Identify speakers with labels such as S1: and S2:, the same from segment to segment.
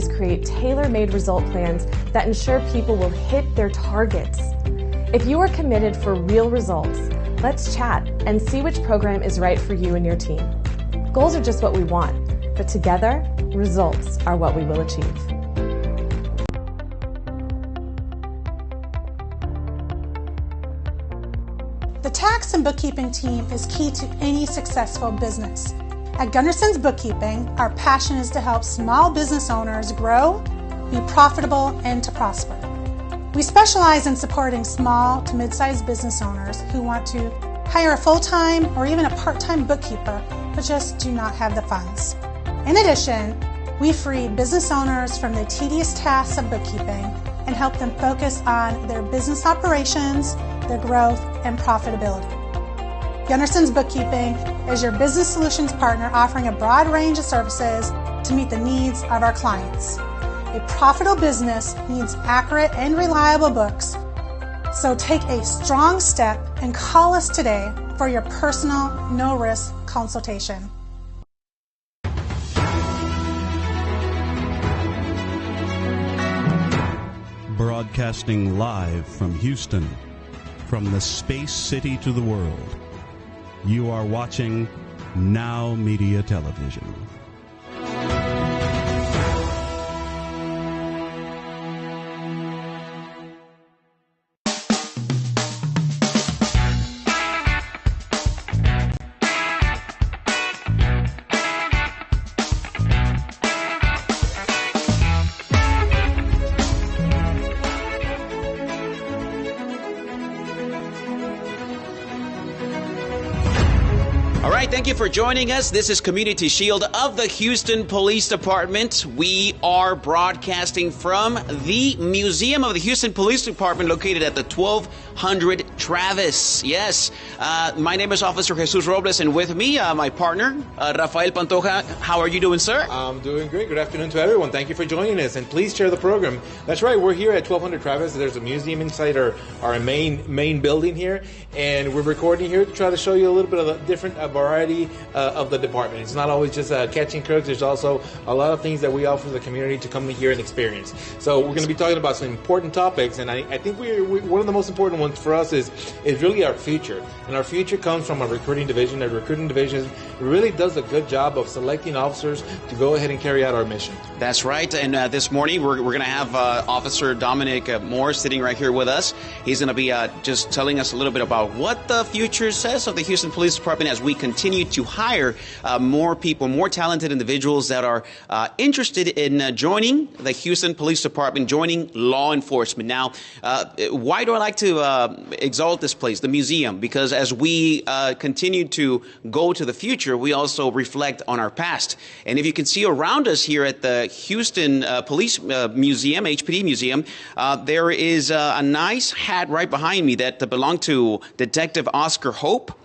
S1: is create tailor-made result plans that ensure people will hit their targets. If you are committed for real results, let's chat and see which program is right for you and your team. Goals are just what we want, but together, results are what we will achieve.
S2: The tax and bookkeeping team is key to any successful business. At Gunderson's Bookkeeping, our passion is to help small business owners grow, be profitable, and to prosper. We specialize in supporting small to mid-sized business owners who want to hire a full-time or even a part-time bookkeeper, but just do not have the funds. In addition, we free business owners from the tedious tasks of bookkeeping and help them focus on their business operations, their growth, and profitability. Gunderson's Bookkeeping is your business solutions partner offering a broad range of services to meet the needs of our clients. A profitable business needs accurate and reliable books, so take a strong step and call us today for your personal, no-risk consultation.
S3: Broadcasting live from Houston, from the space city to the world, you are watching Now Media Television.
S4: Thank you for joining us. This is Community Shield of the Houston Police Department. We are broadcasting from the Museum of the Houston Police Department located at the 1200 Travis. Yes, my name is Officer Jesus Robles, and with me, my partner, Rafael Pantoja. How are you doing, sir?
S5: I'm doing great. Good afternoon to everyone. Thank you for joining us, and please share the program. That's right. We're here at 1200 Travis. There's a museum inside our main building here, and we're recording here to try to show you a little bit of a different variety of the department. It's not always just catching crooks. There's also a lot of things that we offer the community to come here and experience. So we're going to be talking about some important topics, and I think one of the most important ones for us is really our future. And our future comes from our recruiting division. Our recruiting division really does a good job of selecting officers to go ahead and carry out our mission.
S4: That's right. And this morning we're going to have Officer Dominic Moore sitting right here with us. He's going to be just telling us a little bit about what the future says of the Houston Police Department as we continue to hire more people, more talented individuals that are interested in joining the Houston Police Department, joining law enforcement. Now, why do I like to exalt this place, the museum? Because as we continue to go to the future, we also reflect on our past. And if you can see around us here at the Houston Police Museum, HPD Museum, there is a nice hat right behind me that belonged to Detective Oscar Hope.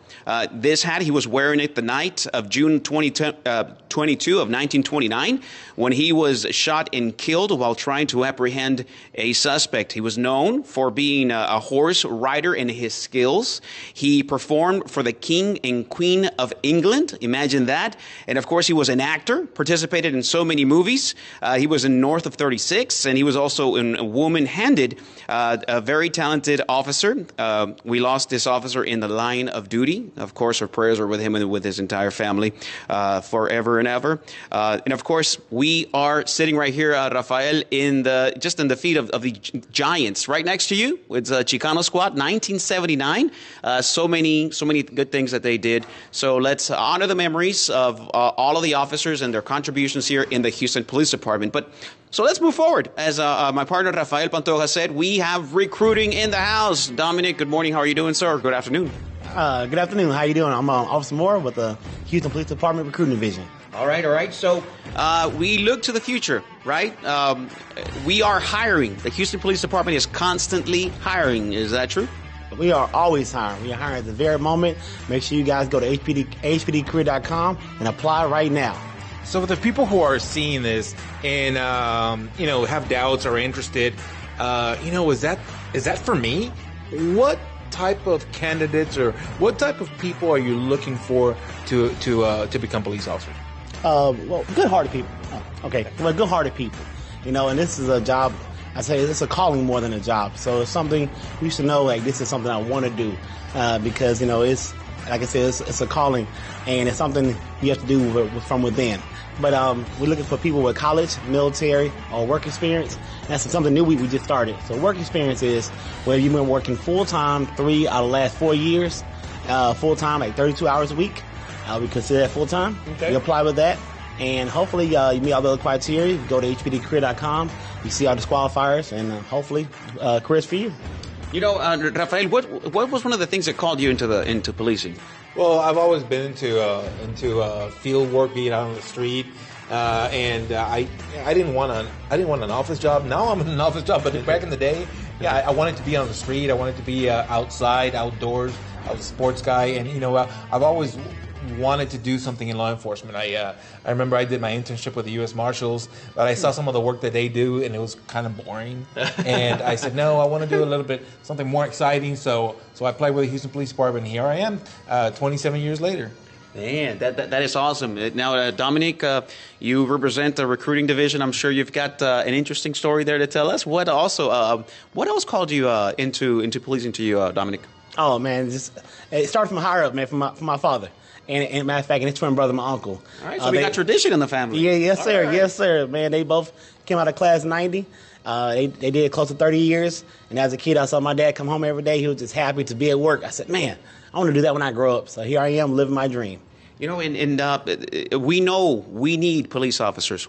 S4: This hat, he was wearing it the night of June 22 of 1929 when he was shot and killed while trying to apprehend a suspect. He was known for being a horse rider in his skills. He performed for the King and Queen of England. Imagine that. And of course, he was an actor, participated in so many movies. He was in North of 36, and he was also in Woman-Handed, a very talented officer. We lost this officer in the line of duty. Of course, our prayers are with him and with his entire family forever and ever. And of course, we are sitting right here, Rafael, in the feet of the Giants, right next to you. It's Chicano Squad, 1979. So many good things that they did. So let's honor the memories of all of the officers and their contributions here in the Houston Police Department. So let's move forward. As my partner Rafael Pantoja said, we have recruiting in the house. Dominic, good morning. How are you doing, sir? Good afternoon.
S6: Good afternoon. How you doing? I'm Officer Moore with the Houston Police Department Recruiting Division.
S4: All right. So we look to the future, right? We are hiring. The Houston Police Department is constantly hiring. Is that true?
S6: We are always hiring. We are hiring at the very moment. Make sure you guys go to hpdcareer.com and apply right now.
S5: So for the people who are seeing this and have doubts or interested, is that for me? What type of candidates or what type of people are you looking for to become police officers?
S6: Good-hearted people. Good-hearted people. And this is a job. I say it's a calling more than a job. So it's something you should know. Like, this is something I want to do because it's, like I said, it's a calling, and it's something you have to do from within. But we're looking for people with college, military, or work experience. That's something new we just started. So work experience is where you've been working full-time 3 out of the last 4 years, full-time, like 32 hours a week. We consider that full-time. Okay. You apply with that, and hopefully you meet all the other criteria. You go to hpdcareer.com, you see our disqualifiers, and hopefully careers for you.
S4: Rafael, what was one of the things that called you into policing?
S5: Well, I've always been into field work, being out on the street, and I didn't want an office job. Now I'm in an office job, but back in the day, I wanted to be on the street. I wanted to be outside, outdoors. I was a sports guy, and I've always wanted to do something in law enforcement. I remember I did my internship with the U.S. Marshals, but I saw some of the work that they do, and it was kind of boring. And I said, no, I want to do a little bit something more exciting. So I applied with the Houston Police Department, and here I am, 27 years later.
S4: Man, that is awesome. Now, Dominic, you represent the recruiting division. I'm sure you've got an interesting story there to tell us. What else called you into policing to you, Dominic?
S6: Oh man, it started from higher up, man, from my father. And matter of fact, and his twin brother, my uncle.
S4: All right, so we got tradition in the family.
S6: Yeah, yes, sir.
S4: Right.
S6: Yes, sir. Man, they both came out of class 90. They did close to 30 years. And as a kid, I saw my dad come home every day. He was just happy to be at work. I said, man, I want to do that when I grow up. So here I am living my dream.
S4: We know we need police officers.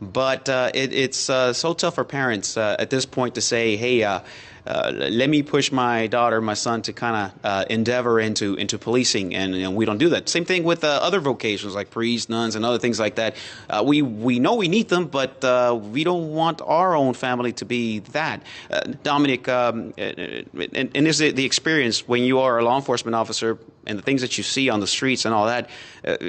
S4: But it's so tough for parents at this point to say, hey, let me push my daughter, my son to kind of endeavor into policing, and we don't do that. Same thing with other vocations like priests, nuns, and other things like that. We know we need them, but we don't want our own family to be that. Dominic, and is the experience when you are a law enforcement officer and the things that you see on the streets and all that,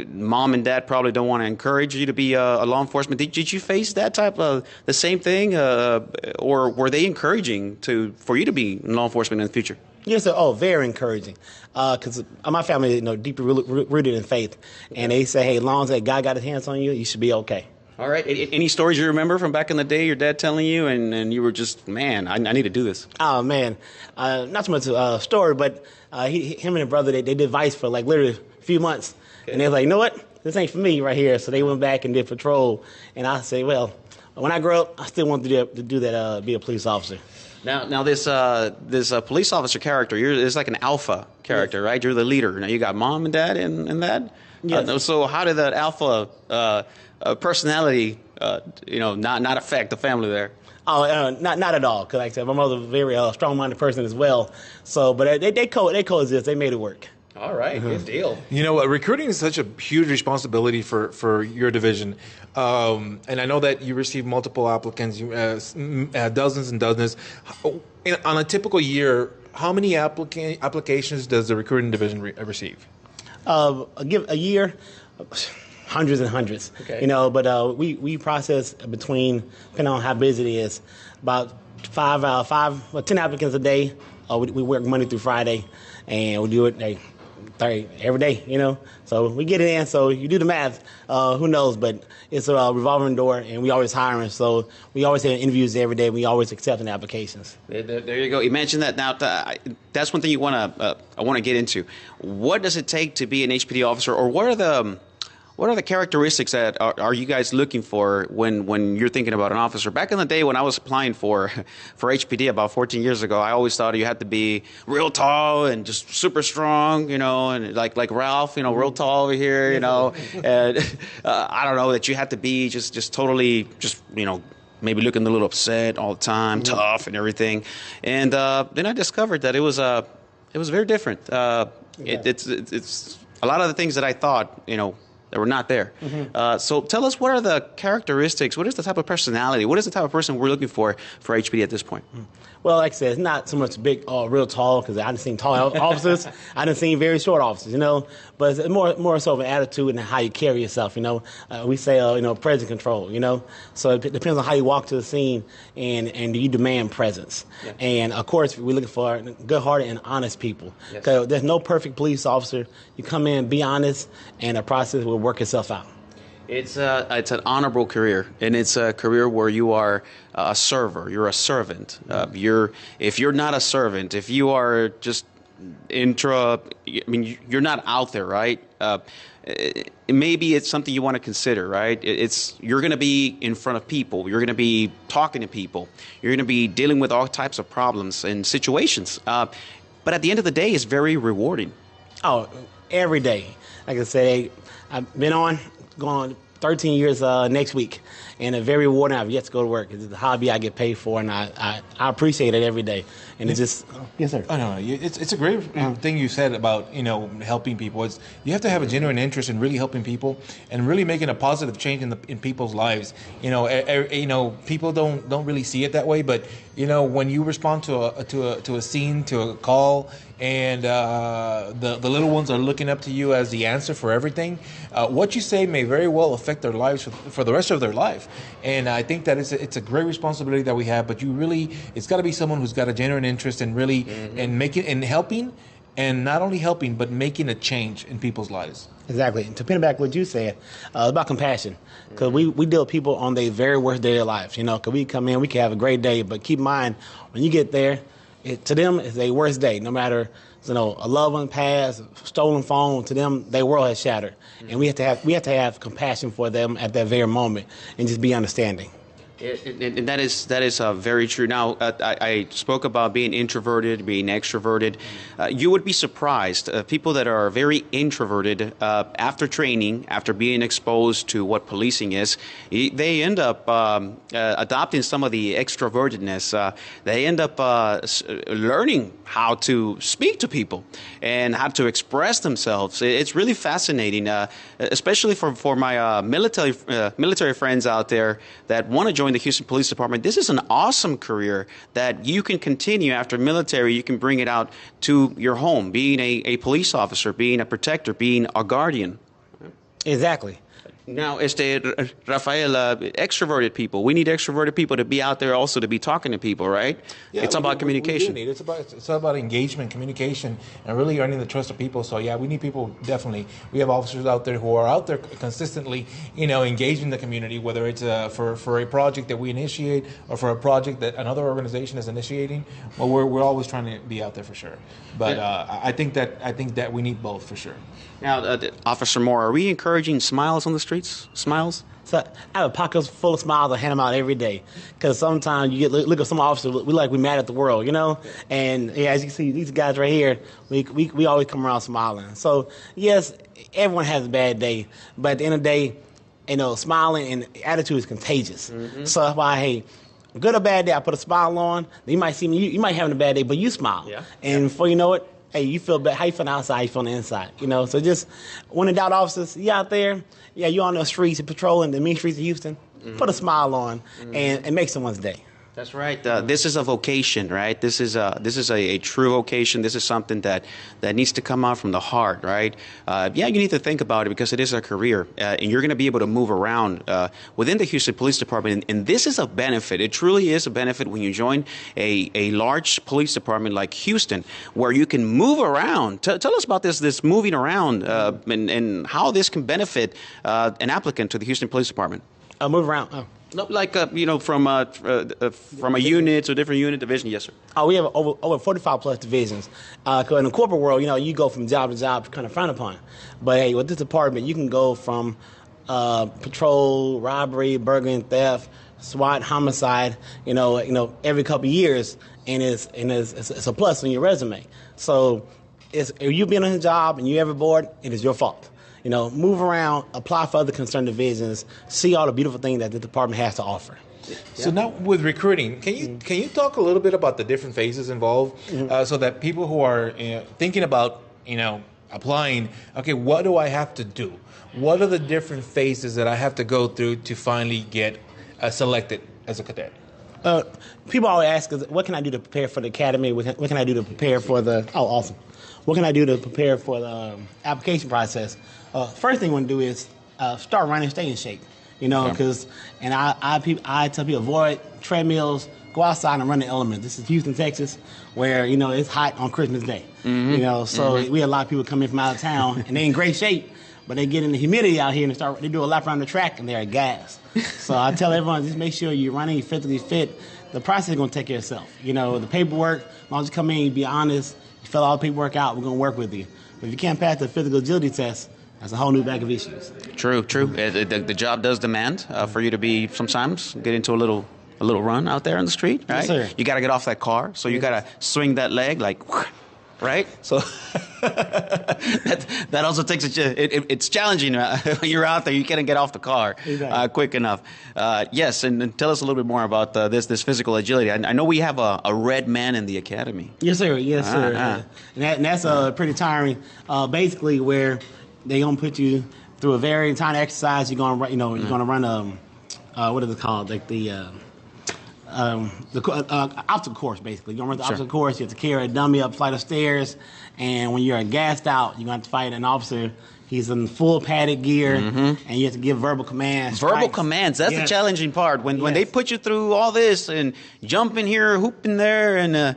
S4: mom and dad probably don't want to encourage you to be a law enforcement. Did you face that type of the same thing, or were they encouraging for you to be in law enforcement in the future?
S6: Yes, sir. Oh, very encouraging. Because my family is deeply rooted in faith, and they say, hey, as long as that God got his hands on you, you should be okay.
S4: All right. Any stories you remember from back in the day, your dad telling you, and you were just, man, I need to do this?
S6: Oh, man. Not so much a story, but him and his brother, they did vice for like literally a few months. Okay. And they were like, you know what? This ain't for me right here. So they went back and did patrol. And I say, well, when I grow up, I still want to do that, be a police officer.
S4: Now this police officer character, it's like an alpha character, yes. Right? You're the leader. Now you got mom and dad in that?
S6: Yes.
S4: So how did that alpha personality, not affect the family there?
S6: Oh, not at all. Because like I said, my mother's a very strong-minded person as well. So, but they coexist. They made it work.
S4: All right, Good deal.
S5: Recruiting is such a huge responsibility for your division. And I know that you receive multiple applicants, dozens and dozens. On a typical year, how many applications does the recruiting division receive?
S6: A year, hundreds and hundreds. Okay. But we process between, depending on how busy it is, about 10 applicants a day. We work Monday through Friday, and we do it every day, So we get it in, so you do the math, who knows, but it's a revolving door, and we always hiring, so we always have interviews every day, we always accepting applications.
S4: There you go. You mentioned that. Now, that's one thing I want to get into. What does it take to be an HPD officer, or what are the characteristics that are you guys looking for when you're thinking about an officer? Back in the day when I was applying for HPD about 14 years ago, I always thought you had to be real tall and just super strong, and like Ralph, real tall over here, and I don't know, that you had to be just totally maybe looking a little upset all the time, tough and everything. And then I discovered that it was very different. It's a lot of the things that I thought, that were not there. Mm-hmm. So tell us, what are the characteristics? What is the type of personality? What is the type of person we're looking for HPD at this point?
S6: Well, like I said, it's not so much big, real tall, because I done seen tall officers. I done seen very short officers, But it's more so of an attitude and how you carry yourself, We say, presence control, So it depends on how you walk to the scene and do you demand presence. Yeah. And, of course, we're looking for good-hearted and honest people. Because there's no perfect police officer. You come in, be honest, and the process will work itself out.
S4: It's an honorable career, and it's a career where you are a server. You're a servant. If you're not a servant, if you are just you're not out there, right? Maybe it's something you want to consider, right? You're going to be in front of people. You're going to be talking to people. You're going to be dealing with all types of problems and situations. But at the end of the day, it's very rewarding.
S6: Oh, every day. Like I said, I've been going 13 years next week, and it's very rewarding. I've yet to go to work. It's a hobby I get paid for, and I appreciate it every day. And it's just, yes, sir.
S5: Oh, no, it's a great thing you said about, helping people. You have to have a genuine interest in really helping people and really making a positive change in people's lives. People don't really see it that way, but when you respond to a scene, to a call, and the little ones are looking up to you as the answer for everything, what you say may very well affect their lives for the rest of their life. And I think that it's a great responsibility that we have, but it's got to be someone who's got a genuine interest in really and making and helping, and not only helping but making a change in people's lives.
S6: Exactly. And to piggyback what you said about compassion, because we deal with people on their very worst day of their lives. Because we come in, we can have a great day, but keep in mind when you get there, to them it's their worst day. No matter a loved one passed, stolen phone, to them their world has shattered, and we have to have compassion for them at that very moment and just be understanding.
S4: And that is very true. Now, I spoke about being introverted, being extroverted. You would be surprised. People that are very introverted, after training, after being exposed to what policing is, they end up adopting some of the extrovertedness. They end up learning how to speak to people and how to express themselves. It's really fascinating, especially for my military friends out there that want to join the Houston Police Department. This is an awesome career that you can continue after military. You can bring it out to your home, being a police officer, being a protector, being a guardian.
S6: Exactly.
S4: Now, Rafael, extroverted people. We need extroverted people to be out there also to be talking to people, right?
S5: Yeah,
S4: it's about communication.
S5: We do need. It's about engagement, communication, and really earning the trust of people. So, yeah, we need people, definitely. We have officers out there who are out there consistently, engaging the community, whether it's for a project that we initiate or for a project that another organization is initiating. Well, we're always trying to be out there for sure. But I think that we need both for sure.
S4: Now, Officer Moore, are we encouraging smiles on the streets? Smiles?
S6: So I have a pocket full of smiles. I hand them out every day. Because sometimes you look at some officers, we mad at the world, And as you can see, these guys right here, we always come around smiling. So yes, everyone has a bad day, but at the end of the day, smiling and attitude is contagious. Mm-hmm. So that's why, hey, good or bad day, I put a smile on. You might see me, you might have a bad day, but you smile. Yeah. And before you know it, hey, you feel bad. How you feel outside, you feel on the inside. So just when in doubt, officers, you out there, you on the streets, patrolling the mean streets of Houston, put a smile on and make someone's day.
S4: That's right. This is a vocation, right? This is a true vocation. This is something that needs to come out from the heart, right? You need to think about it because it is a career, and you're going to be able to move around within the Houston Police Department. And this is a benefit. It truly is a benefit when you join a large police department like Houston, where you can move around. Tell us about this moving around and how this can benefit an applicant to the Houston Police Department.
S6: Move around. Oh.
S4: No, like from a unit to a different unit division. Yes, sir.
S6: Oh, we have over 45 plus divisions. Cause in the corporate world, you go from job to job, kind of frowned upon. But hey, with this department, you can go from patrol, robbery, burglary, theft, SWAT, homicide. Every couple of years, and it's a plus on your resume. So, if you've been on a job and you ever bored, it is your fault. Move around, apply for other concerned divisions, see all the beautiful things that the department has to offer.
S5: Yeah. So now with recruiting, can you talk a little bit about the different phases involved, so that people who are thinking about applying, okay, what do I have to do? What are the different phases that I have to go through to finally get selected as a cadet?
S6: People always ask us, what can I do to prepare for the academy? What can I do to prepare for the? Oh, awesome. What can I do to prepare for the application process? First thing you want to do is start running, stay in shape. Because I tell people avoid treadmills, go outside and run the elements. This is Houston, Texas, where it's hot on Christmas Day. Mm-hmm. So we have a lot of people come in from out of town and they're in great shape, but they get in the humidity out here and they do a lap around the track and they're gas. So I tell everyone, just make sure you're running, you're physically fit. The process is going to take care of itself. You know, the paperwork, as long as you come in, you be honest, you fill all the paperwork out, we're going to work with you. But if you can't pass the physical agility test, that's a whole new bag of issues.
S4: True. The job does demand for you to be sometimes get into a little run out there on the street, right?
S6: Yes, sir.
S4: You got to get off that car, so you got to swing that leg like, right? So that also takes it's challenging when you're out there. You can't get off the car quick enough. Yes, and tell us a little bit more about this physical agility. I know we have a red man in the academy.
S6: Yes, sir. Yes, sir. And that's pretty tiring. Basically, where they're gonna put you through a very tiny exercise. You're gonna run what is it called? Like the obstacle course, basically. You're going to run the obstacle course. You have to carry a dummy up a flight of stairs. And when you're gassed out, you're going to have to fight an officer. He's in full padded gear, and you have to give verbal commands.
S4: Verbal commands, that's the challenging part. When they put you through all this and jumping here, hooping there, and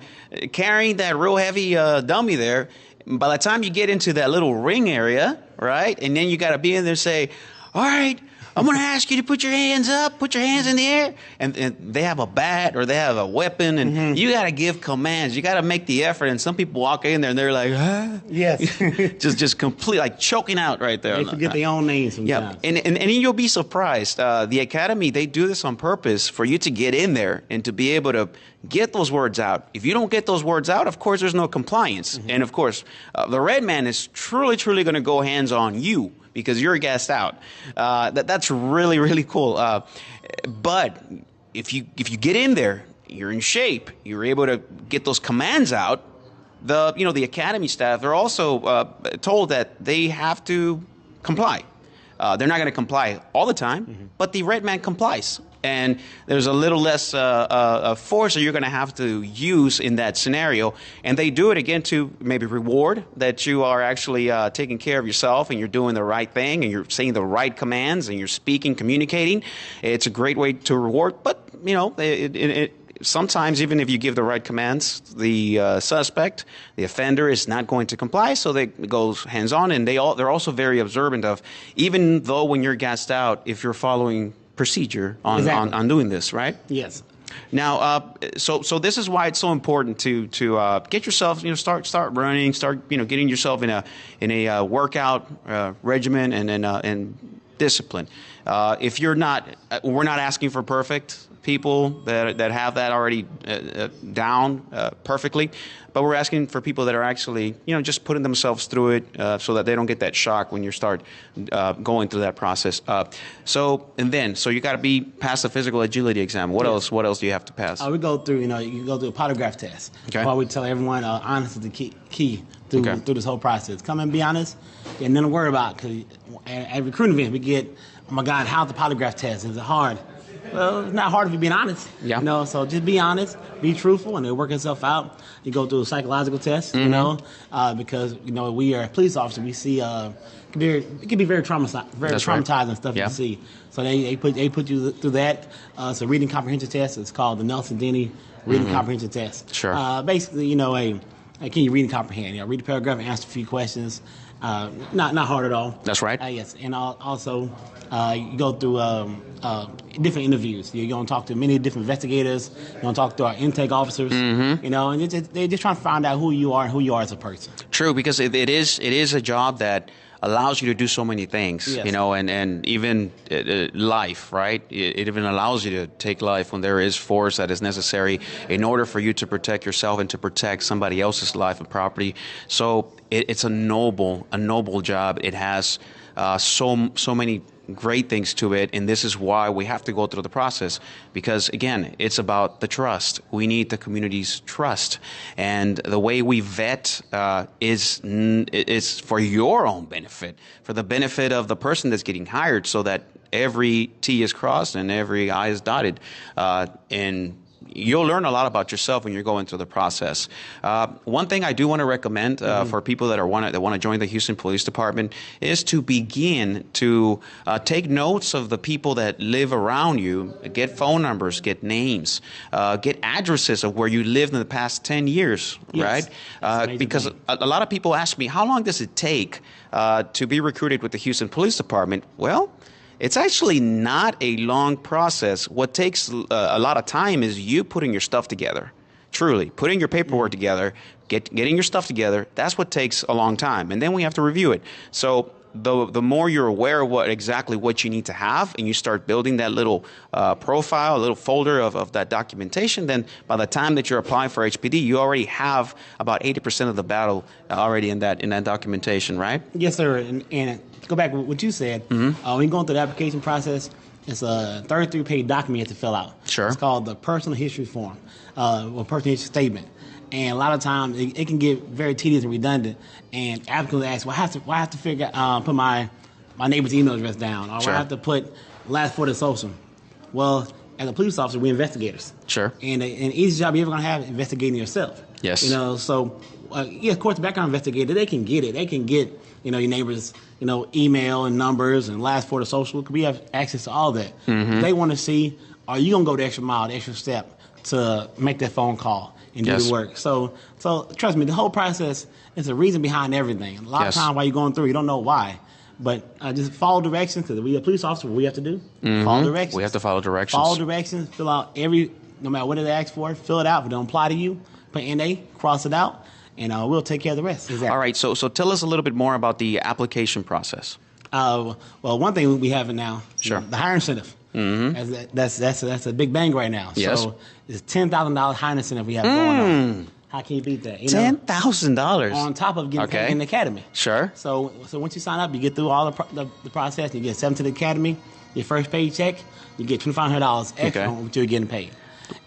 S4: carrying that real heavy dummy there, by the time you get into that little ring area, right, and then you got to be in there and say, all right, I'm going to ask you to put your hands up, put your hands in the air. And they have a bat or they have a weapon, and you got to give commands. You got to make the effort. And some people walk in there and they're like, ah.
S6: Yes.
S4: just complete, like choking out right there.
S6: They forget their own names sometimes.
S4: Yeah. And you'll be surprised. The Academy, they do this on purpose for you to get in there and to be able to get those words out. If you don't get those words out, of course, there's no compliance. And, of course, the red man is truly going to go hands on you, because you're gassed out. That's really, really cool. But if you get in there, you're in shape, you're able to get those commands out. The academy staff, they're also told that they have to comply. They're not going to comply all the time, but the red man complies. And there's a little less force that you're going to have to use in that scenario. And they do it, again, to maybe reward that you are actually taking care of yourself and you're doing the right thing and you're saying the right commands and you're speaking, communicating. It's a great way to reward. But, sometimes even if you give the right commands, the suspect, the offender, is not going to comply. So it goes hands-on. And they're also very observant of, even though when you're gassed out, if you're following procedure on doing this, right?
S6: Yes.
S4: Now, so this is why it's so important to get yourself, start running, start getting yourself in a workout regimen and discipline. If you're not, we're not asking for perfect people that have that already down perfectly, but we're asking for people that are actually just putting themselves through it so that they don't get that shock when you start going through that process. So you got to be past the physical agility exam. What else do you have to pass?
S6: We go through you go through a polygraph test. Okay. While we tell everyone honest is the key through this whole process. Come and be honest, and nothing to worry about. Because at recruiting events we get, oh my God, how's the polygraph test? Is it hard? Well, it's not hard if you're being honest. Yeah. So just be honest, be truthful, and it'll work itself out. You go through a psychological test, because we are police officers. We see it can be very traumatizing stuff you see. So they put you through that. It's a reading comprehension test. It's called the Nelson Denny reading comprehension test.
S4: Sure.
S6: Basically, can you read and comprehend? Read the paragraph and answer a few questions. Not hard at all.
S4: That's right.
S6: Yes, and also you go through different interviews. You're going to talk to many different investigators. You're going to talk to our intake officers. And they're just trying to find out who you are and who you are as a person.
S4: True, because it is a job that allows you to do so many things, and even life, right? It even allows you to take life when there is force that is necessary in order for you to protect yourself and to protect somebody else's life and property. So it's a noble job. It has so many great things to it, and this is why we have to go through the process, because again, it's about the trust. We need the community's trust, and the way we vet is for your own benefit, for the benefit of the person that's getting hired, so that every T is crossed and every I is dotted, and you'll learn a lot about yourself when you're going through the process. One thing I do want to recommend for people that want to join the Houston Police Department is to begin to take notes of the people that live around you, get phone numbers, get names, get addresses of where you lived in the past 10 years,
S6: Yes.
S4: right? Because a lot of people ask me, how long does it take to be recruited with the Houston Police Department? Well, it's actually not a long process. What takes a lot of time is you putting your stuff together. Truly, putting your paperwork together, getting your stuff together, that's what takes a long time. And then we have to review it. So the more you're aware of exactly what you need to have, and you start building that little profile, a little folder of that documentation, then by the time that you're applying for HPD, you already have about 80% of the battle already in that documentation, right?
S6: Yes, sir. And to go back to what you said, when you're going through the application process, it's a 33-page document you have to fill out.
S4: Sure.
S6: It's called the personal history form, or personal history statement. And a lot of times it can get very tedious and redundant. And applicants ask, well, I have to figure put my neighbor's email address down, or
S4: Sure.
S6: I have to put last four of social. Well, as a police officer, we're investigators.
S4: Sure.
S6: And the easiest job you're ever going to have is investigating yourself.
S4: Yes.
S6: You know, so yeah, of course, the background investigator, they can get it. They can get, your neighbor's, email and numbers and last four of social. We have access to all that. They want to see, are you going to go the extra mile, the extra step to make that phone call and do
S4: Yes.
S6: the work? So trust me, the whole process is a reason behind everything. A lot
S4: Yes.
S6: of times while you're going through, you don't know why. But just follow directions, because we a police officer, what we have to do, follow directions.
S4: We have to follow directions.
S6: Follow directions, fill out no matter what they ask for, fill it out. If it don't apply to you, put NA, cross it out, and we'll take care of the rest. Exactly.
S4: All right, so tell us a little bit more about the application process.
S6: Well, one thing we have now,
S4: Sure.
S6: the hiring incentive. That's a big bang right now.
S4: Yes.
S6: So it's $10,000 hiring incentive we have going on. How can you beat that?
S4: $10,000
S6: on top of getting paid in the academy.
S4: Sure.
S6: So once you sign up, you get through all the process. You get $7,000 to the academy. Your first paycheck, you get $2,500 extra on what you're getting paid.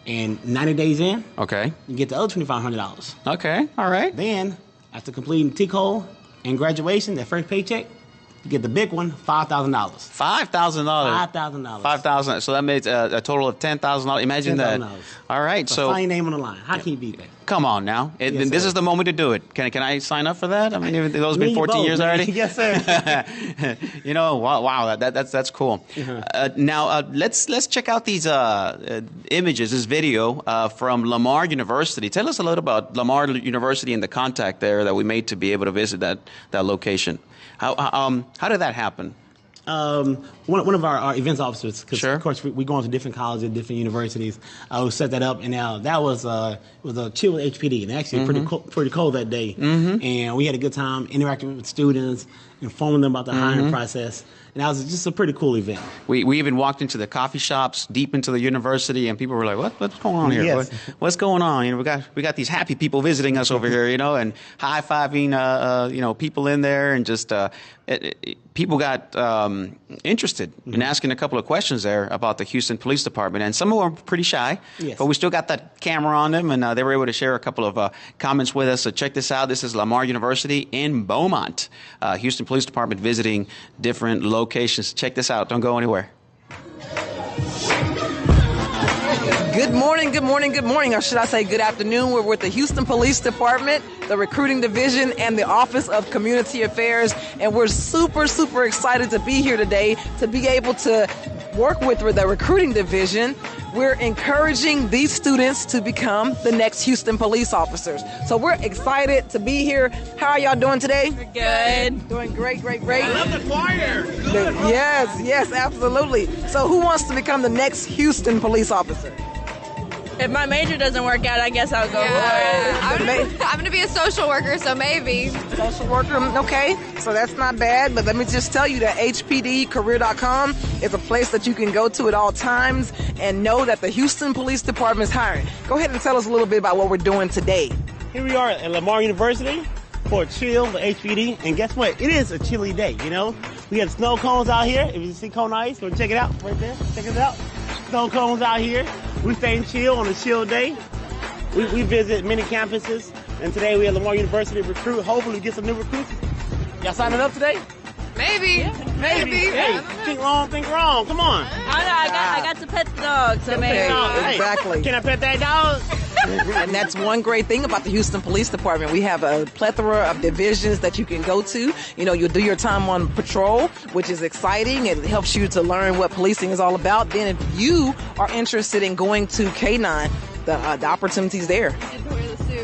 S6: And 90 days in,
S4: Okay.
S6: you get the other $2,500.
S4: Okay. All right.
S6: Then, after completing T-Cole and graduation, that first paycheck, you get the big one, $5,000.
S4: $5,000.
S6: $5,000.
S4: $5,000. So that makes a total of $10,000. Imagine that.
S6: $10,000.
S4: All right. So
S6: sign your name on the line. How can you beat that?
S4: come on now.
S6: Yes,
S4: This
S6: sir.
S4: is the moment to do it. Can I sign up for that? I mean, even though it's
S6: Me
S4: been
S6: and you
S4: 14
S6: both,
S4: years
S6: man.
S4: already.
S6: Yes, sir.
S4: Wow. That's cool. Now let's check out these images, this video from Lamar University. Tell us a little about Lamar University and the contact there that we made to be able to visit that location. How did that happen?
S6: One of our events officers, because
S4: Sure.
S6: of course we go into different colleges, different universities. We set that up, and now that was a chill with HPD, and actually pretty cold that day. And we had a good time interacting with students, informing them about the hiring process, and that was just a pretty cool event.
S4: We even walked into the coffee shops deep into the university, and people were like, "What's going on here?
S6: Yes.
S4: What's going on? We got these happy people visiting us over here, and high fiving, people in there, and just people got interested in asking a couple of questions there about the Houston Police Department, and some of them were pretty shy,
S6: Yes.
S4: but we still got that camera on them, and they were able to share a couple of comments with us. So check this out. This is Lamar University in Beaumont. Houston Police Department visiting different locations. Check this out. Don't go anywhere.
S7: Good morning, or should I say good afternoon. We're with the Houston Police Department, the Recruiting Division, and the Office of Community Affairs, and we're super, super excited to be here today to be able to work with the Recruiting Division. We're encouraging these students to become the next Houston police officers. So we're excited to be here. How are y'all doing today?
S8: Good.
S7: Doing great.
S8: I love the choir.
S7: Yes, absolutely. So who wants to become the next Houston police officer?
S8: If my major doesn't work out, I guess I'll go for it.
S9: I'm going to be a social worker, so maybe.
S7: Social worker, okay, so that's not bad, but let me just tell you that HPDcareer.com is a place that you can go to at all times and know that the Houston Police Department is hiring. Go ahead and tell us a little bit about what we're doing today.
S6: Here we are at Lamar University for a chill for HPD, and guess what? It is a chilly day, We have snow cones out here. If you see cone ice, go check it out right there. Check it out. Snow cones out here. We staying chill on a chill day. We visit many campuses, and today we at Lamar University recruit. Hopefully, get some new recruits. Y'all signing up today?
S9: Maybe.
S6: Hey, think long, think wrong. Come on.
S8: I got to pet the dog, so maybe.
S7: Exactly.
S6: Can I pet that dog?
S7: And that's one great thing about the Houston Police Department. We have a plethora of divisions that you can go to. You know, you do your time on patrol, which is exciting. It helps you to learn what policing is all about. Then if you are interested in going to K-9, the opportunity's there.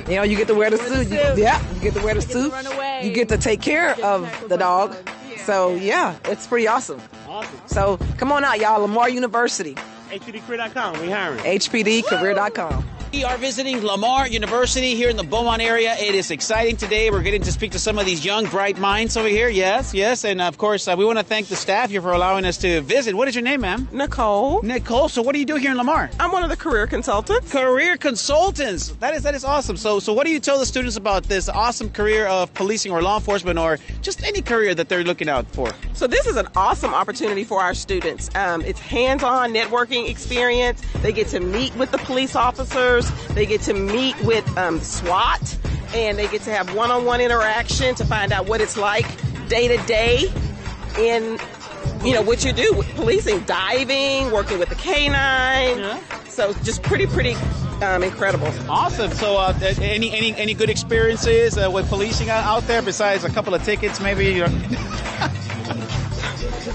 S7: You know, you get to wear the suit. You get to wear the suit. You get to take care of the dog. So, yeah, it's pretty awesome. So, come on out, y'all. Lamar University.
S6: HPDcareer.com. We hiring.
S7: HPDcareer.com.
S4: We are visiting Lamar University here in the Beaumont area. It is exciting today. We're getting to speak to some of these young, bright minds over here. Yes. And, of course, we want to thank the staff here for allowing us to visit. What is your name, ma'am?
S10: Nicole.
S4: Nicole. So what do you do here in Lamar?
S10: I'm one of the career consultants.
S4: Career consultants. That is awesome. So what do you tell the students about this awesome career of policing or law enforcement or just any career that they're looking out for?
S10: So this is an awesome opportunity for our students. It's hands-on networking experience. They get to meet with the police officers. They get to meet with SWAT, and they get to have one-on-one interaction to find out what it's like day to day in, you know, what you do with policing, diving, working with the K-9. Yeah. So just pretty incredible.
S4: Awesome. So any good experiences with policing out there besides a couple of tickets, maybe?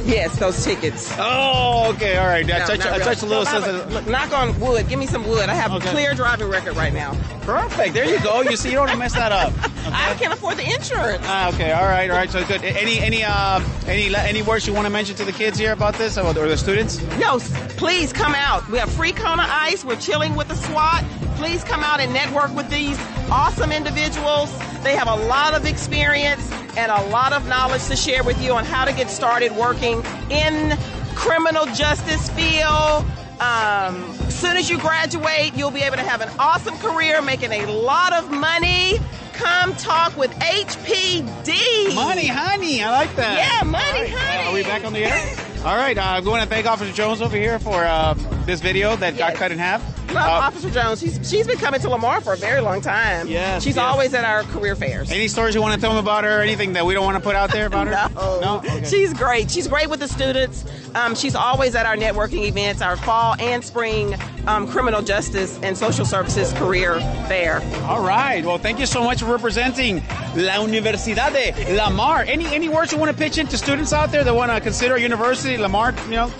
S10: Yes, those tickets.
S4: Oh, okay, all right. I touched a little.
S10: Look, knock on wood. Give me some wood. I have a clear driving record right now.
S4: Perfect. There you go. You see, you don't want to mess that up. Okay.
S10: I can't afford the insurance.
S4: Okay, all right. So good. Any words you want to mention to the kids here about this or the students?
S10: No, please come out. We have free Kona Ice. We're chilling with the SWAT. Please come out and network with these awesome individuals. They have a lot of experience and a lot of knowledge to share with you on how to get started working in criminal justice field. As soon as you graduate, you'll be able to have an awesome career, making a lot of money. Come talk with HPD.
S4: Money, honey. I like that.
S10: Yeah, money, honey.
S4: Are we back on the air? All right. I'm going to thank Officer Jones over here for this video that got cut in half.
S10: Love Officer Jones. She's been coming to Lamar for a very long time.
S4: Yes.
S10: She's always at our career fairs.
S4: Any stories you want to tell them about her or anything that we don't want to put out there about her?
S10: No.
S4: Okay.
S10: She's great. She's great with the students. She's always at our networking events, our fall and spring criminal justice and social services career fair.
S4: All right. Well, thank you so much for representing La Universidad de Lamar. Any words you want to pitch into students out there that want to consider a university, Lamar, you know?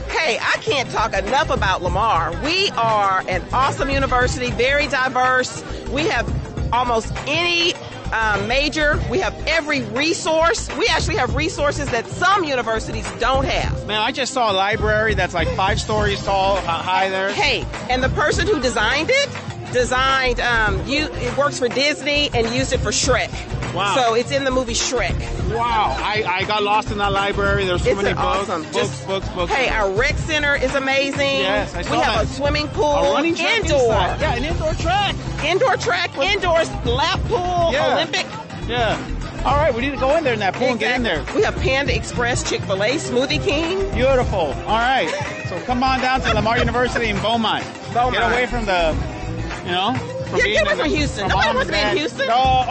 S10: Hey, I can't talk enough about Lamar. We are an awesome university, very diverse. We have almost any major. We have every resource. We actually have resources that some universities don't have.
S4: Man, I just saw a library that's like 5 stories tall, high there.
S10: Hey, and the person who designed it works for Disney and used it for Shrek.
S4: Wow.
S10: So it's in the movie Shrek.
S4: Wow. I got lost in that library. There's so many books.
S10: Awesome.
S4: Books.
S10: Hey, our rec center is amazing.
S4: Yes, I saw
S10: We have
S4: that.
S10: a swimming pool.
S4: A running track
S10: indoor.
S4: inside. Yeah, an indoor track.
S10: Indoor lap pool,
S4: Yeah.
S10: Olympic.
S4: Yeah. All right, we need to go in there in that pool and get in there.
S10: We have Panda Express, Chick-fil-A, Smoothie King.
S4: Beautiful. All right. So come on down to Lamar University in Beaumont. Get away from the,
S10: Get away from Houston. Nobody wants to be in Houston.
S4: No.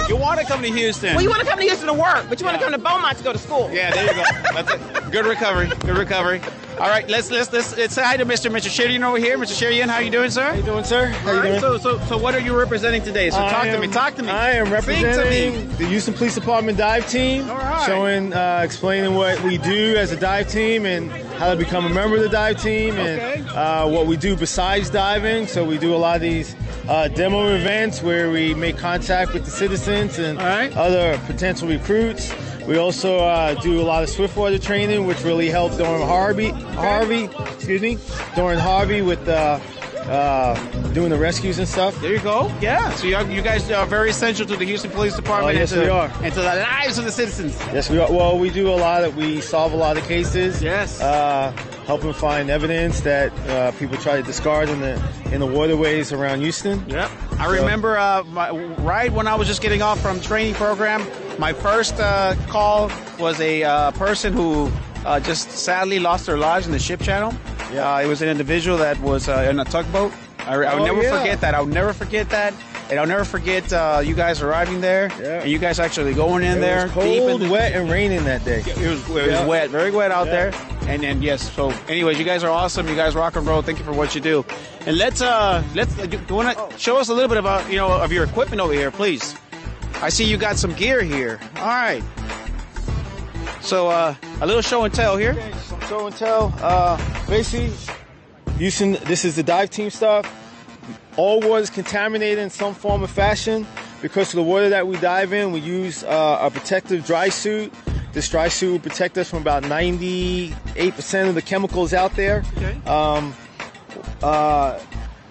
S4: You want to come to Houston.
S10: Well, you want to come to Houston to work, but you want to come to Beaumont to go to school.
S4: Yeah, there you go. That's it. Good recovery. All right, let's say hi to Mr. Sherian over here. Mr. Sherian, how you doing, sir?
S11: How you doing, sir? How you doing?
S4: So what are you representing today? So talk to me.
S11: I am representing the Houston Police Department dive team.
S4: All right.
S11: Showing, explaining what we do as a dive team and how to become a member of the dive team and what we do besides diving. So we do a lot of these demo events where we make contact with the citizens and other potential recruits. We also do a lot of swiftwater training, which really helped during Harvey with doing the rescues and stuff.
S4: There you go. Yeah. So you guys are very essential to the Houston Police Department.
S11: Yes, we are.
S4: And to the lives of the citizens.
S11: Yes, we are. Well, we do we solve a lot of cases.
S4: Yes.
S11: Helping find evidence that people try to discard in the waterways around Houston.
S4: Yep. I remember right when I was just getting off from training program, my first call was a person who just sadly lost their lives in the ship channel. Yeah. It was an individual that was in a tugboat. I'll never forget that. And I'll never forget you guys arriving there, and you guys actually going in there.
S11: It was cold, wet, and raining that day.
S4: It was wet, very wet out there. And yes, so anyways, you guys are awesome. You guys rock and roll. Thank you for what you do. And let's you want to show us a little bit about, of your equipment over here, please. I see you got some gear here. All right. So a little show and tell here.
S11: Okay, some show and tell. Basically, this is the dive team stuff. All water is contaminated in some form or fashion. Because of the water that we dive in, we use a protective dry suit. This dry suit will protect us from about 98% of the chemicals out there. Okay.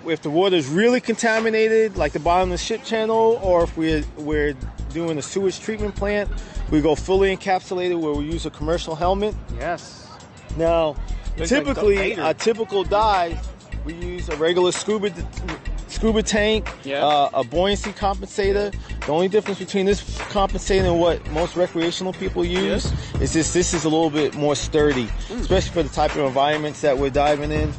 S11: If the water is really contaminated, like the bottom of the ship channel, or if we're doing a sewage treatment plant, we go fully encapsulated where we use a commercial helmet.
S4: Yes.
S11: Now, typically, a typical dive, we use a regular scuba tank, a buoyancy compensator. The only difference between this compensator and what most recreational people use is this is a little bit more sturdy, especially for the type of environments that we're diving in.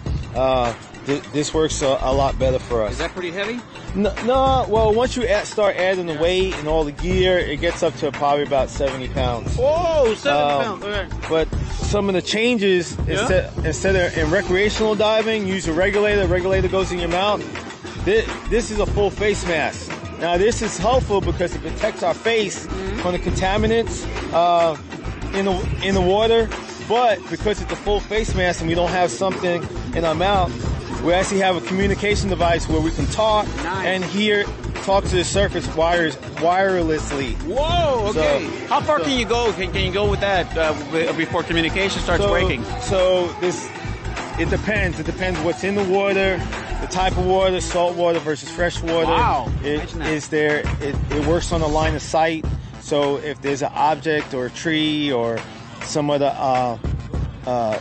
S11: This works a lot better for us.
S4: Is that pretty heavy?
S11: No. Well, once you start adding the weight and all the gear, it gets up to probably about 70 pounds.
S4: Whoa, 70 pounds. Okay.
S11: But some of the changes, instead of in recreational diving, use a regulator. The regulator goes in your mouth. This is a full face mask. Now, this is helpful because it protects our face from the contaminants in the water. But because it's a full face mask and we don't have something in our mouth, we actually have a communication device where we can talk and talk to the surface wirelessly.
S4: Whoa, okay. So, how far can you go? Can you go with that before communication starts breaking?
S11: So it depends. It depends what's in the water, the type of water, salt water versus fresh water.
S4: Wow.
S11: It works on a line of sight. So if there's an object or a tree or some other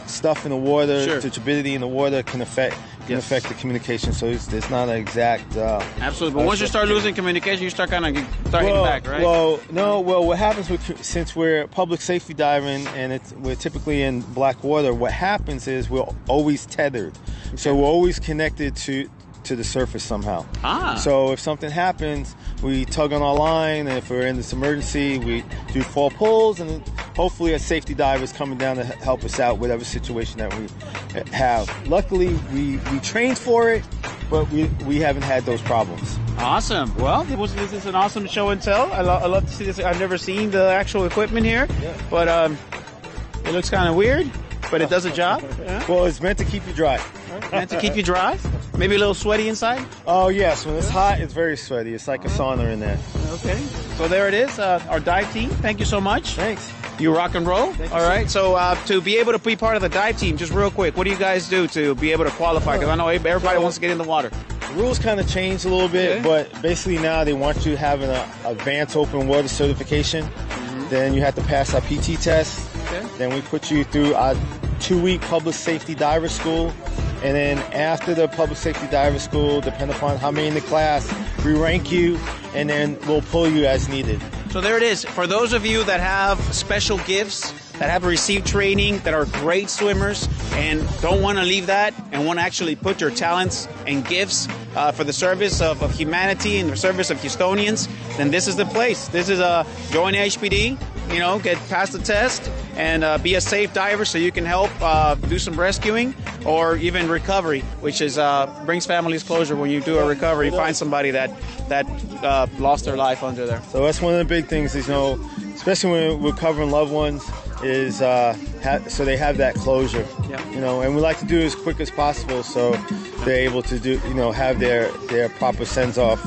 S11: stuff in the water, the turbidity in the water can affect the communication. So there's not an exact.
S4: Absolutely, but once you start losing communication, you start hitting back, right?
S11: Well, what happens since we're public safety diving and we're typically in black water, what happens is we're always tethered, so we're always connected to the surface somehow. So if something happens, we tug on our line, and if we're in this emergency, we do 4 pulls, and hopefully a safety diver is coming down to help us out, whatever situation that we have. Luckily, we trained for it, but we haven't had those problems.
S4: Awesome. Well, this is an awesome show and tell. I love to see this. I've never seen the actual equipment here, but it looks kind of weird, but it does a job.
S11: Well, it's meant to keep you dry.
S4: Meant to keep you dry? Maybe a little sweaty inside?
S11: Oh, yes. When it's hot, it's very sweaty. It's like a sauna in there.
S4: Okay. So there it is, our dive team. Thank you so much.
S11: Thanks.
S4: You rock and roll. All right. So to be able to be part of the dive team, just real quick, what do you guys do to be able to qualify? Because I know everybody wants to get in the water.
S11: The rules kind of changed a little bit, but basically now they want you having an advanced open water certification. Then you have to pass our PT test. Then we put you through our 2-week public safety diver school. And then after the public safety diver school, depending upon how many in the class, we rank you, and then we'll pull you as needed.
S4: So there it is. For those of you that have special gifts, that have received training, that are great swimmers, and don't want to leave that, and want to actually put your talents and gifts for the service of humanity and the service of Houstonians, then this is the place. This is join HPD, get past the test, and be a safe diver so you can help do some rescuing or even recovery, which is brings families closure when you do a recovery. You find somebody that lost their life under there.
S11: So that's one of the big things is, especially when we're covering loved ones, is so they have that closure. And we like to do it as quick as possible so they're able to do, have their proper send-off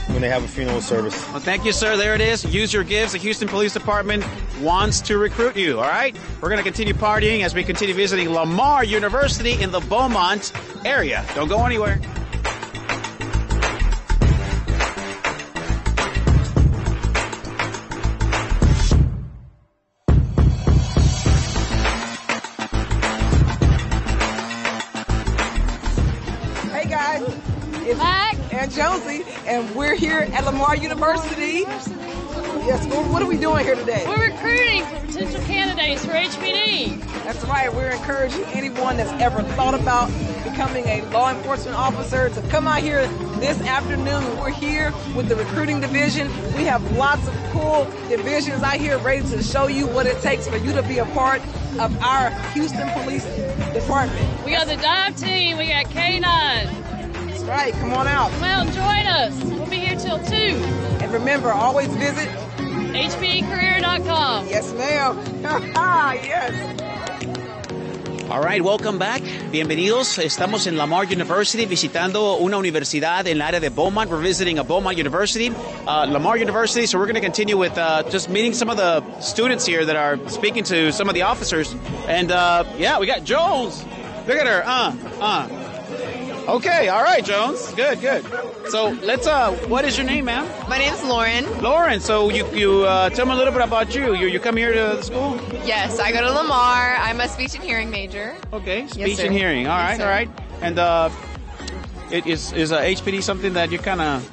S11: when they have a funeral service.
S4: Well, thank you, sir. There it is. Use your gifts. The Houston Police Department wants to recruit you, all right? We're going to continue partying as we continue visiting Lamar University in the Beaumont area. Don't go anywhere.
S7: Hey, guys. It's Mac and Josie, and we're here at Lamar University. Yes, what are we doing here today?
S12: We're recruiting for potential candidates for HPD.
S7: That's right. We're encouraging anyone that's ever thought about becoming a law enforcement officer, to come out here this afternoon. We're here with the recruiting division. We have lots of cool divisions out here ready to show you what it takes for you to be a part of our Houston Police Department.
S8: We got the dive team. We got K9.
S7: That's right. Come on out.
S8: Come out and join us. We'll be here till 2.
S7: And remember, always visit
S8: HPDcareer.com.
S7: Yes, ma'am. Yes.
S4: All right, welcome back. Bienvenidos. Estamos en Lamar University visitando una universidad en el área de Beaumont. We're visiting a Beaumont University, Lamar University. So we're going to continue with just meeting some of the students here that are speaking to some of the officers. And yeah, we got Jones. Look at her. Okay, all right, Jones. Good. So let's, what is your name, ma'am?
S9: My name's Lauren.
S4: Lauren, so you tell me a little bit about you. You come here to the school?
S9: Yes, I go to Lamar. I'm a speech and hearing major.
S4: Okay, speech and hearing. All right. And is HPD something that you're kind of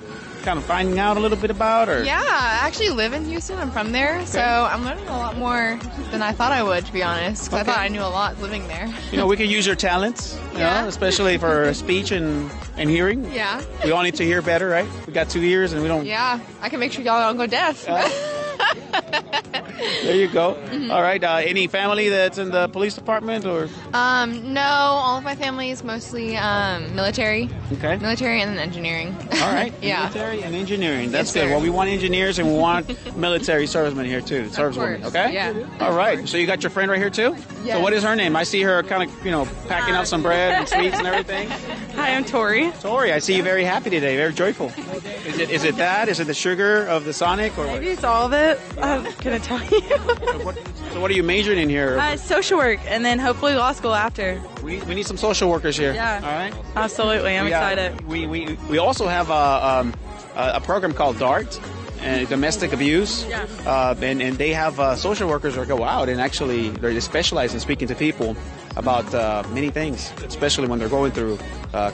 S4: finding out a little bit about, or?
S9: Yeah, I actually live in Houston. I'm from there, so I'm learning a lot more than I thought I would, to be honest. 'Cause I thought I knew a lot living there.
S4: You know, we can use your talents, you know, especially for speech and hearing.
S9: Yeah.
S4: We all need to hear better, right? We got 2 ears and we don't.
S9: Yeah, I can make sure y'all don't go deaf.
S4: There you go. Mm-hmm. All right. Any family that's in the police department, or?
S9: No, all of my family is mostly military.
S4: Okay.
S9: Military and then engineering.
S4: All right.
S9: Yeah.
S4: Military and engineering. That's
S9: Yes,
S4: good.
S9: sir.
S4: Well, we want engineers and we want military servicemen here too. Servicewomen. Okay.
S9: Yeah.
S4: All right. So you got your friend right here too?
S9: Yes.
S4: So what is her name? I see her kind of, packing up some bread and sweets and everything.
S12: Hi, I'm Tori.
S4: Tori, I see you very happy today, very joyful. Is it that? Is it the sugar of the Sonic, or what?
S12: Maybe it's all of it. I'm going to tell you.
S4: So what are you majoring in here?
S12: Social work, and then hopefully law school after.
S4: We need some social workers here.
S12: Yeah.
S4: All right.
S12: Absolutely. I'm excited.
S4: We also have a program called DART, and domestic abuse.
S12: Yeah.
S4: And they have social workers that go out and actually they specialize in speaking to people about many things, especially when they're going through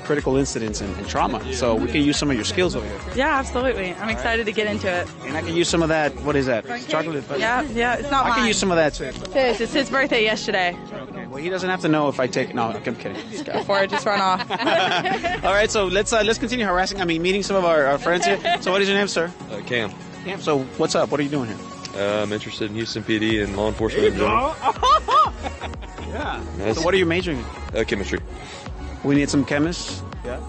S4: critical incidents and trauma. So we can use some of your skills over here.
S12: Yeah, absolutely. I'm excited to get into it.
S4: And I can use some of that. What is that? Chocolate?
S12: Yeah, it's not mine.
S4: I can use some of that too.
S12: It's his birthday yesterday.
S4: Okay. Well, he doesn't have to know if I take. No, I'm kidding.
S12: Before I just run off.
S4: All right, so let's continue meeting some of our friends here. So what is your name, sir?
S13: Cam.
S4: Cam. So what's up? What are you doing here?
S13: I'm interested in Houston PD and law enforcement in general.
S4: Yeah.
S13: Nice.
S4: So what are you majoring in?
S13: Chemistry.
S4: We need some chemists. Yeah.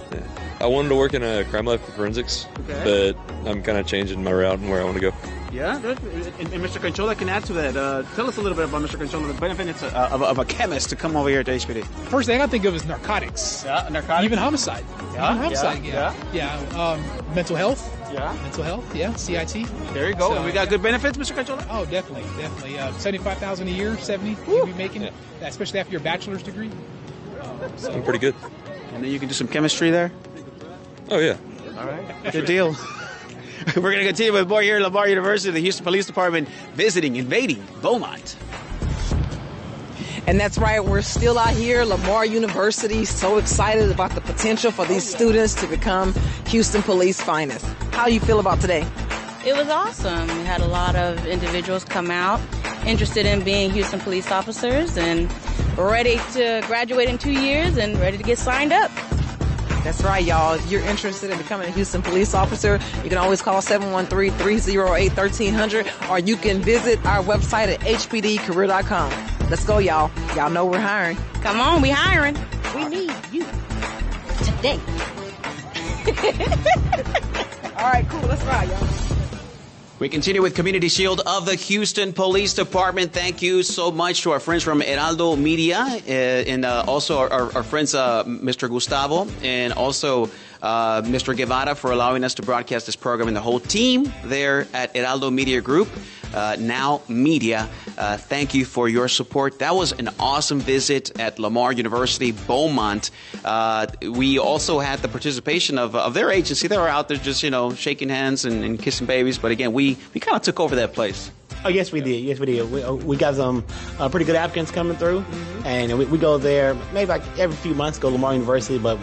S13: I wanted to work in a crime lab for forensics, but I'm kind of changing my route and where I want to go.
S4: Yeah, good. And Mr. Conchola can add to that. Tell us a little bit about Mr. Conchola, the benefits of a chemist to come over here to HPD.
S14: First thing I think of is narcotics.
S4: Yeah, narcotics.
S14: Even homicide.
S4: Yeah,
S14: Even homicide, yeah. Mental health.
S4: Yeah.
S14: Mental health, yeah. CIT.
S4: There you go. And we got good benefits, Mr. Conchola?
S14: Oh, definitely. $75,000 a year, 70 you'll be making, especially after your bachelor's degree.
S13: I'm pretty good.
S4: And then you can do some chemistry there?
S13: Oh, yeah.
S4: All right. Good deal. We're going to continue with more here at Lamar University, the Houston Police Department, invading Beaumont.
S7: And that's right, we're still out here, Lamar University, so excited about the potential for these students to become Houston Police finest. How you feel about today?
S15: It was awesome. We had a lot of individuals come out interested in being Houston police officers and ready to graduate in 2 years and ready to get signed up.
S7: That's right, y'all. If you're interested in becoming a Houston police officer, you can always call 713-308-1300, or you can visit our website at hpdcareer.com. Let's go, y'all. Y'all know we're hiring.
S15: Come on, we hiring. We need you today.
S7: All right, cool. Let's ride, y'all.
S4: We continue with Community Shield of the Houston Police Department. Thank you so much to our friends from Heraldo Media and also our friends, Mr. Gustavo, and also Mr. Guevara for allowing us to broadcast this program, and the whole team there at Heraldo Media Group, Now Media. Thank you for your support. That was an awesome visit at Lamar University, Beaumont. We also had the participation of their agency. They were out there just, shaking hands and kissing babies. But again, we kind of took over that place.
S6: Oh, yes, we did. Yes, we did. We got some pretty good applicants coming through. And we go there maybe like every few months, go to Lamar University. But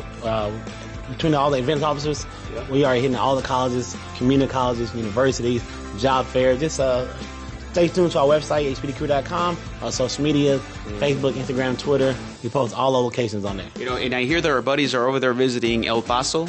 S6: between all the events officers, we are hitting all the colleges, community colleges, universities, job fairs, just stay tuned to our website, hpdcrew.com, our social media, Facebook, Instagram, Twitter. We post all the locations on there.
S4: You know, and I hear that our buddies are over there visiting El Paso,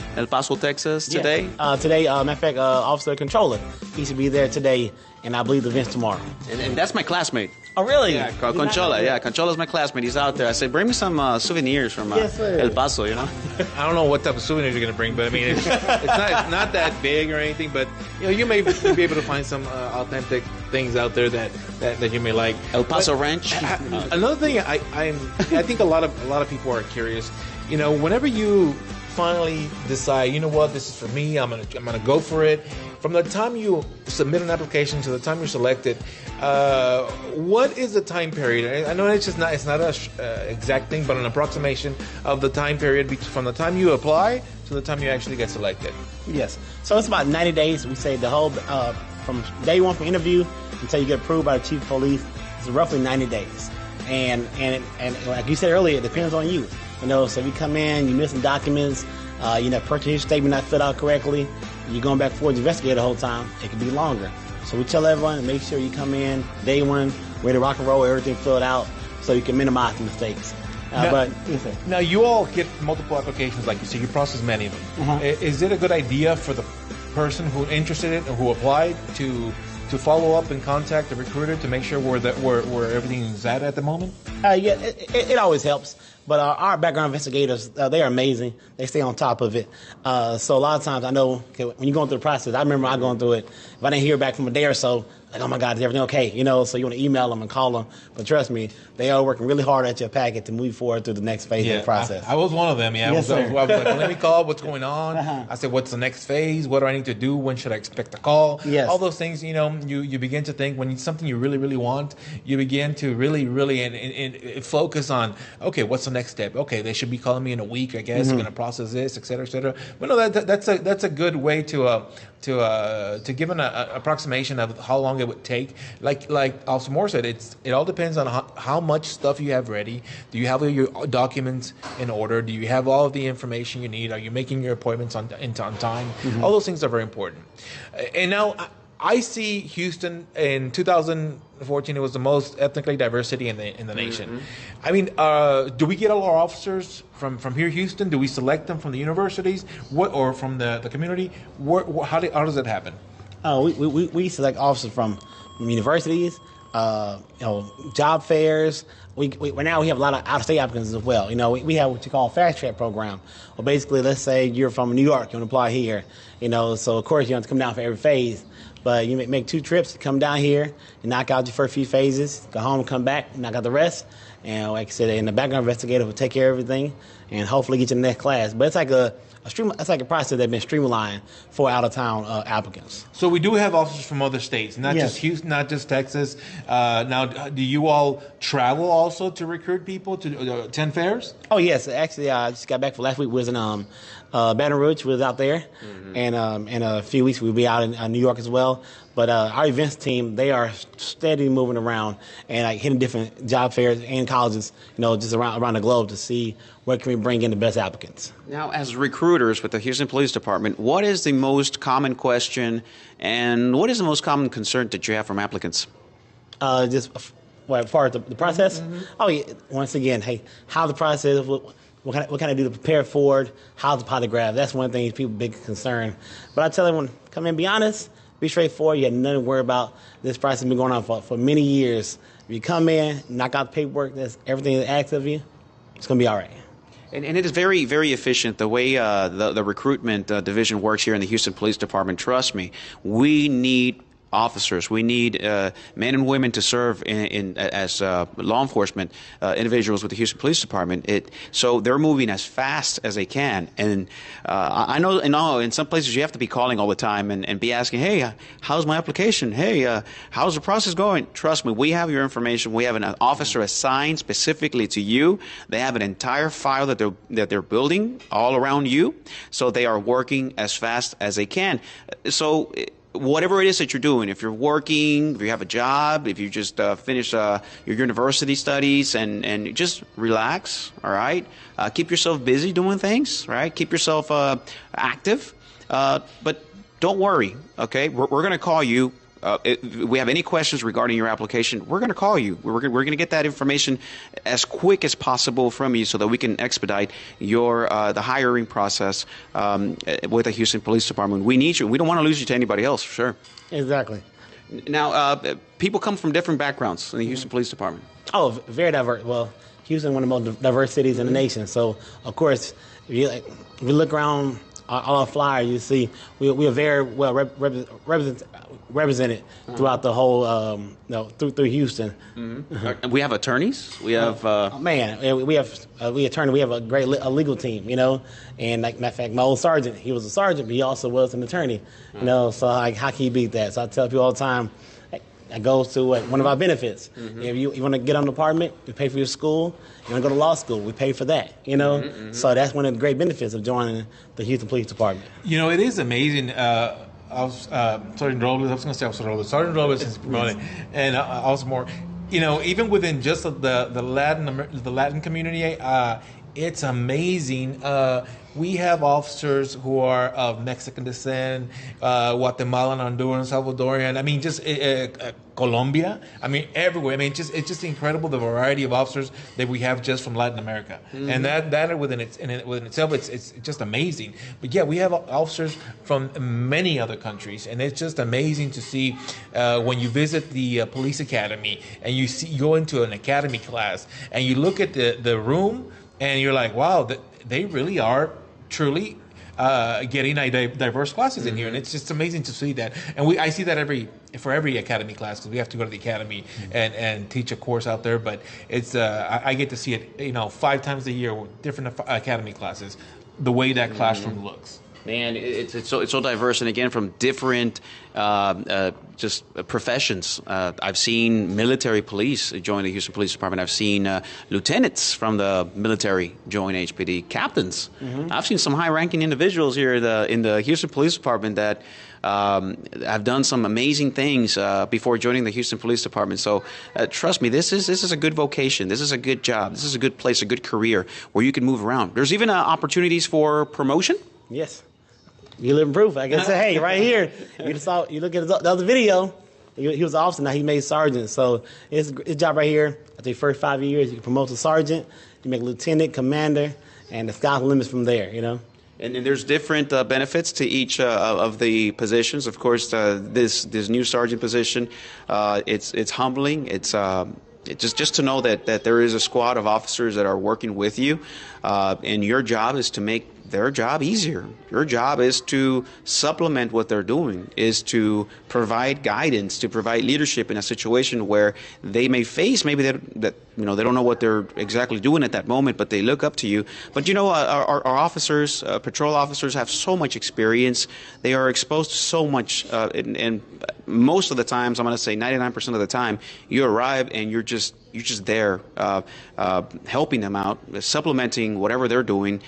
S4: Texas today.
S6: Yes. Today, matter of fact, Officer Controller, he should be there today, and I believe the event's tomorrow.
S4: And that's my classmate.
S6: Oh, really?
S4: Yeah, Conchola. Yeah, Conchola's my classmate. He's out there. I said, bring me some souvenirs from El Paso, you know?
S5: I don't know what type of souvenirs you're going to bring, but I mean, it's not that big or anything, but you may be able to find some authentic things out there that you may like.
S4: El Paso Ranch.
S5: Another thing, I think a lot of people are curious. You know, whenever you finally decide, you know what, this is for me, I'm gonna go for it. From the time you submit an application to the time you're selected, what is the time period? I know it's not a exact thing, but an approximation of the time period from the time you apply to the time you actually get selected.
S6: Yes. So it's about 90 days. We say the whole from day one from interview until you get approved by the chief of police. It's roughly 90 days. And like you said earlier, it depends on you. You know, so if you come in, you're missing documents, purchase history statement not filled out correctly, you're going back forward to investigate the whole time, it can be longer. So we tell everyone to make sure you come in day one, ready to rock and roll, everything filled out, so you can minimize the mistakes.
S5: Now, you all get multiple applications, like you say, you process many of them. Is it a good idea for the person who interested in it or who applied to follow up and contact the recruiter to make sure where everything is at the moment?
S6: It always helps. But our background investigators, they are amazing. They stay on top of it. So a lot of times I know when you're going through the process, I remember I going through it. If I didn't hear back from a day or so, like, oh my God, is everything okay? You know, so you want to email them and call them. But trust me, they are working really hard at your packet to move forward through the next phase of the process.
S5: I was one of them, yeah.
S6: Yes,
S5: I was like, let me call, what's going on? I said, what's the next phase? What do I need to do? When should I expect a call?
S6: Yes.
S5: All those things, you begin to think when it's something you really, really want, you begin to really, really and focus on, okay, what's the next step? Okay, they should be calling me in a week, I guess. I'm going to process this, et cetera, et cetera. But no, that's a good way to give an approximation of how long it would take. Like Officer Moore said, it all depends on how much stuff you have ready. Do you have your documents in order? Do you have all of the information you need? Are you making your appointments on time? All those things are very important. And now I see Houston in 2014. It was the most ethnically diverse city in the nation. I mean, do we get all our officers from here, Houston? Do we select them from the universities, or from the community? How does it happen?
S6: We select officers from universities, job fairs. Now we have a lot of out-of-state applicants as well. We have what you call a fast-track program. Well, basically, let's say you're from New York, you want to apply here. So of course you have to come down for every phase. But you make 2 trips, come down here, you knock out your first few phases, go home and come back, knock out the rest. And like I said, and the background investigator will take care of everything and hopefully get you in the next class. But it's like a process that's been streamlined for out-of-town applicants.
S5: So we do have officers from other states, not just Houston, not just Texas. Now, do you all travel also to recruit people to attend fairs?
S6: Oh, yes. Actually, I just got back from last week. We was in Baton Rouge. We was out there. And in a few weeks, we'll be out in New York as well. But our events team, they are steadily moving around and hitting different job fairs and colleges, just around the globe to see where can we bring in the best applicants.
S4: Now, as recruiters with the Houston Police Department, what is the most common question and what is the most common concern that you have from applicants?
S6: As far as the process? Oh, yeah. Once again, hey, how the process, what can I do to prepare for it? How's the polygraph? That's one thing people big concern. But I tell everyone, come in, be honest. Be straightforward. You have nothing to worry about. This process has been going on for many years. If you come in, knock out the paperwork, that's everything that's asked of you, it's going to be all right.
S4: And it is very, very efficient the way the recruitment division works here in the Houston Police Department. Trust me, we need officers. We need men and women to serve as law enforcement individuals with the Houston Police Department. So they're moving as fast as they can. And I know in some places you have to be calling all the time and be asking, hey, how's my application? Hey, how's the process going? Trust me, we have your information. We have an officer assigned specifically to you. They have an entire file that they're building all around you. So they are working as fast as they can. So whatever it is that you're doing, if you're working, if you have a job, if you just finished your university studies, and just relax, all right? Keep yourself busy doing things, right? Keep yourself active, but don't worry, okay? We're going to call you if we have any questions regarding your application, we're going to call you. We're going to get that information as quick as possible from you so that we can expedite your the hiring process with the Houston Police Department. We need you. We don't want to lose you to anybody else, for sure.
S6: Exactly.
S4: Now, people come from different backgrounds in the Houston Police Department.
S6: Oh, very diverse. Well, Houston is one of the most diverse cities in the nation. So, of course, if you look around all our flyers, you see we are very well represented throughout the whole, through Houston.
S4: Mm-hmm. We have attorneys. We have
S6: we have attorney. We have a great legal team, And like matter of fact, my old sergeant, he was a sergeant, but he also was an attorney, So how can you beat that? So I tell people all the time. That goes to one of our benefits. Mm-hmm. If you want to get on the department, we pay for your school. You want to go to law school, we pay for that, Mm-hmm. So that's one of the great benefits of joining the Houston Police Department.
S5: It is amazing. Sergeant Robles is promoted, and also more. Even within just the Latin community, it's amazing. We have officers who are of Mexican descent, Guatemalan, Honduran, Salvadorian. I mean, just Colombia. I mean, everywhere. I mean, it's just incredible the variety of officers that we have just from Latin America, mm-hmm. and that within itself, it's just amazing. But yeah, we have officers from many other countries, and it's just amazing to see when you visit the police academy and you go into an academy class and you look at the room and you're like, wow, they really are truly getting diverse classes in here, and it's just amazing to see that. And I see that for every academy class, because we have to go to the academy and teach a course out there. But it's I get to see it 5 times a year with different academy classes, the way that classroom looks.
S4: Man, it's so diverse, and again, from different just professions. I've seen military police join the Houston Police Department. I've seen lieutenants from the military join HPD, captains. Mm-hmm. I've seen some high-ranking individuals here in the Houston Police Department that have done some amazing things before joining the Houston Police Department. So trust me, this is a good vocation. This is a good job. This is a good place, a good career where you can move around. There's even opportunities for promotion.
S6: Yes. You live in proof. I can say, hey, right here, you look at the other video, he was an officer, now he made sergeant. So his job right here, after the first 5 years, you can promote to sergeant, you make lieutenant, commander, and the sky's the limit from there,
S4: And there's different benefits to each of the positions. Of course, this new sergeant position, it's humbling. It's just to know that there is a squad of officers that are working with you, and your job is to make their job easier. Your job is to supplement what they're doing, is to provide guidance, to provide leadership in a situation where they may face maybe that they don't know what they're exactly doing at that moment, but they look up to you. But our officers, patrol officers, have so much experience. They are exposed to so much, and most of the times, I'm going to say 99% of the time, you arrive and you're just there, helping them out, supplementing whatever they're doing,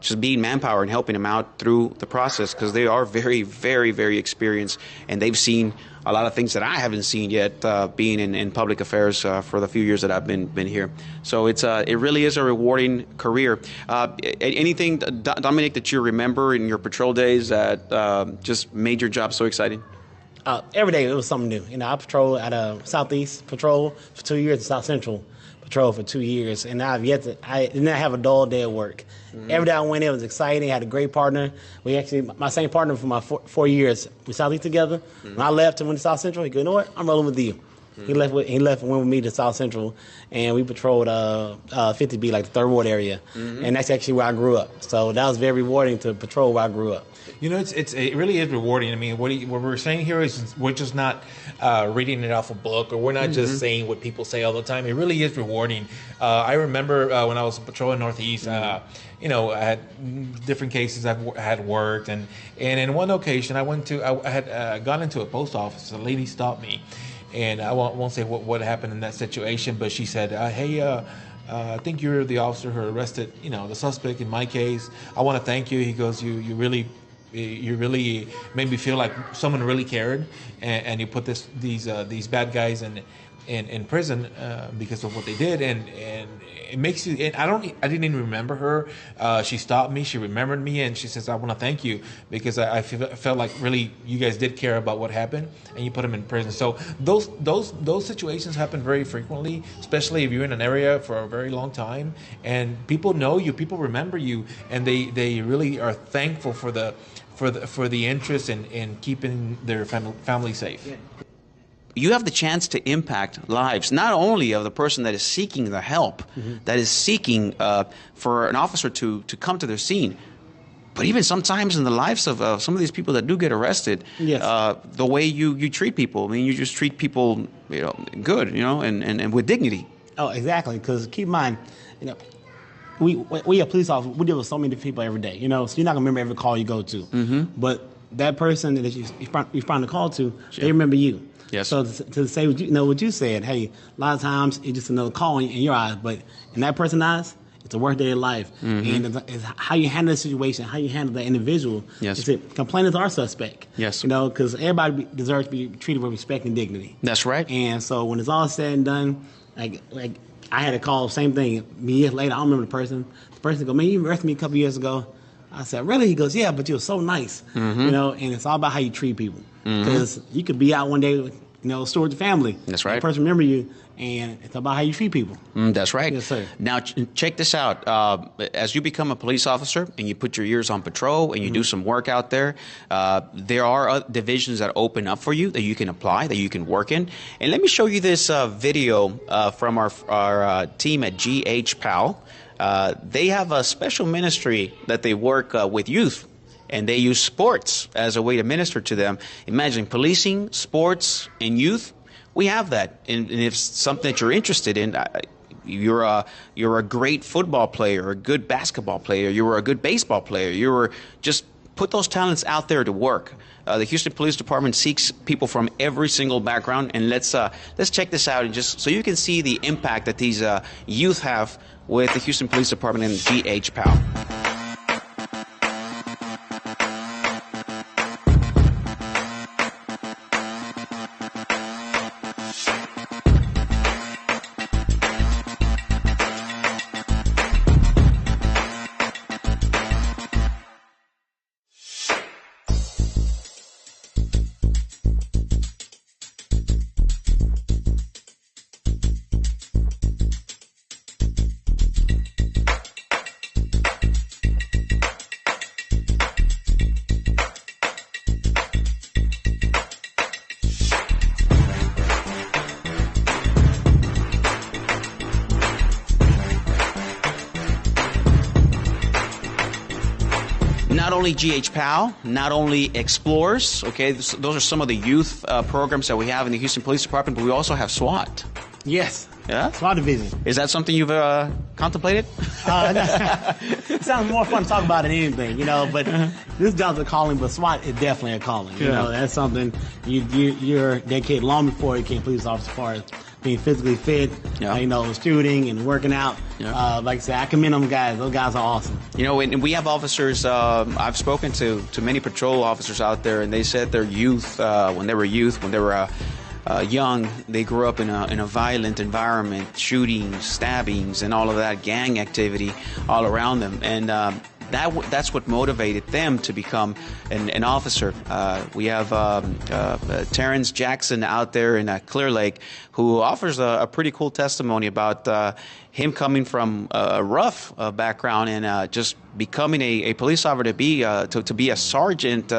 S4: just being manpower and helping them out through the process, because they are very, very, very experienced, and they've seen a lot of things that I haven't seen yet, being in public affairs for the few years that I've been here. So it really is a rewarding career. Anything, Dominic, that you remember in your patrol days that just made your job so exciting?
S6: Every day it was something new. I patrolled at Southeast Patrol for 2 years and South Central Patrol for 2 years, and I did not have a dull day at work. Mm-hmm. Every day I went in, it was exciting. I had a great partner. My same partner for my 4 years, we Southeast together. Mm-hmm. When I left and went to South Central, he goes, you know what, I'm rolling with you. Mm-hmm. He left and went with me to South Central, and we patrolled 50B, like the 3rd Ward area, mm-hmm. and that's actually where I grew up. So that was very rewarding to patrol where I grew up.
S5: It really is rewarding. I mean, what we're saying here is we're just not reading it off a book, or we're not just saying what people say all the time. It really is rewarding. I remember when I was patrolling Northeast, I had different cases I had worked, and in one occasion I had gone into a post office. A lady stopped me, and I won't say what happened in that situation, but she said, "Hey, I think you're the officer who arrested, the suspect in my case. I want to thank you." He goes, "You really made me feel like someone really cared, and you put these bad guys in prison because of what they did, and it makes you. And I didn't even remember her. She stopped me. She remembered me, and she says, "I want to thank you because I felt like really you guys did care about what happened, and you put them in prison." So those situations happen very frequently, especially if you're in an area for a very long time, and people know you, people remember you, and they really are thankful for the interest in keeping their family safe.
S4: Yeah. You have the chance to impact lives, not only of the person that is seeking the help, that is seeking for an officer to come to their scene, but even sometimes in the lives of some of these people that do get arrested.
S6: Yes.
S4: The way you treat people. I mean, you just treat people, good, and with dignity.
S6: Oh, exactly. Because keep in mind, we are police officers. We deal with so many different people every day. So you're not gonna remember every call you go to. But that person that you respond to call to, they remember you.
S4: Yes.
S6: So to say what you said, hey, a lot of times it's just another call in your eyes, but in that person's eyes, it's a work day of life. And it's how you handle the situation, how you handle that individual.
S4: Yes.
S6: Complainants are suspect.
S4: Yes.
S6: Because everybody deserves to be treated with respect and dignity.
S4: That's right.
S6: And so when it's all said and done, like I had a call, same thing. Years later, I don't remember the person. The person goes, "Man, you arrested me a couple years ago." I said, "Really?" He goes, "Yeah, but you were so nice." And it's all about how you treat people. Because you could be out one day, store with your family.
S4: That's right.
S6: The person remember you, and it's about how you treat people.
S4: That's right.
S6: Yes, sir.
S4: Now, check this out. As you become a police officer and you put your years on patrol and you do some work out there, there are divisions that open up for you that you can apply, that you can work in. And let me show you this video from our team at GH PAL. They have a special ministry that they work with youth. And they use sports as a way to minister to them. Imagine policing, sports, and youth. We have that. And if it's something that you're interested in, you're a great football player, a good basketball player, you're a good baseball player, just put those talents out there to work. The Houston Police Department seeks people from every single background. And let's check this out, and just so you can see the impact that these youth have with the Houston Police Department and GH PAL. Not only GH PAL, not only Explorers, okay, those are some of the youth programs that we have in the Houston Police Department, but we also have SWAT.
S6: Yes.
S4: Yeah?
S6: SWAT division.
S4: Is that something you've contemplated?
S6: It sounds more fun to talk about than anything, but this job's a calling, but SWAT is definitely a calling. That's something you're dedicated long before you became a police officer, as far as being physically fit, shooting and working out. Yeah. Like I said, I commend them guys. Those guys are awesome.
S4: And we have officers, I've spoken to many patrol officers out there, and they said their youth, when they were young, they grew up in a violent environment, shootings, stabbings, and all of that gang activity all around them. And that's what motivated them to become an officer. We have Terrence Jackson out there in Clear Lake, who offers a pretty cool testimony about him coming from a rough background and just becoming a police officer to be a sergeant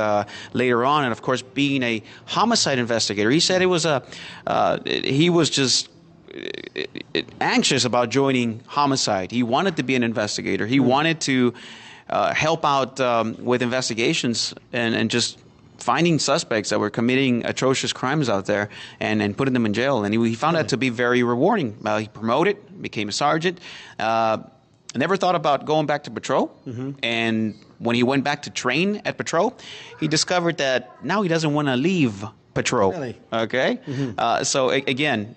S4: later on, and of course being a homicide investigator. He said he was just anxious about joining homicide. He wanted to be an investigator. He wanted to help out with investigations and just finding suspects that were committing atrocious crimes out there and putting them in jail. And he found that to be very rewarding. He promoted, became a sergeant. Never thought about going back to patrol. And when he went back to train at patrol, he discovered that now he doesn't want to leave patrol.
S6: Really?
S4: Okay? So again,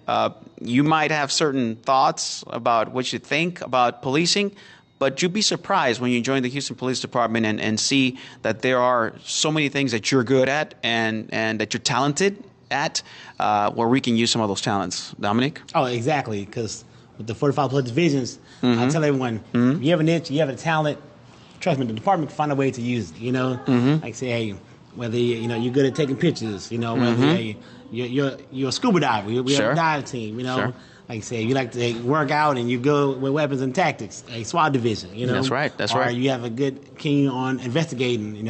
S4: you might have certain thoughts about what you think about policing, but you'd be surprised when you join the Houston Police Department and see that there are so many things that you're good at and that you're talented at where we can use some of those talents? Dominic?
S6: Oh, exactly. Because with the 45 plus divisions,
S4: Mm-hmm.
S6: I tell everyone, if you have a niche, you have a talent, trust me, the department can find a way to use it.
S4: Mm-hmm.
S6: Like say, hey, whether you're good at taking pictures, whether hey, you're a scuba diver, we have
S4: Sure.
S6: a dive team,
S4: Sure.
S6: Like say you like to work out and you go with weapons and tactics, a SWAT division,
S4: That's right. That's
S6: or
S4: right.
S6: you have a good keen on investigating,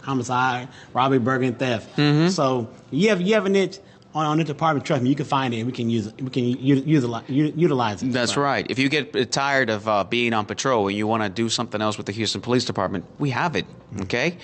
S6: homicide, robbery, burglary, and theft.
S4: Mm-hmm.
S6: So you have a niche on the department. Trust me, you can find it and we can use it. We can utilize it.
S4: That's right. If you get tired of being on patrol and you want to do something else with the Houston Police Department, we have it. Okay?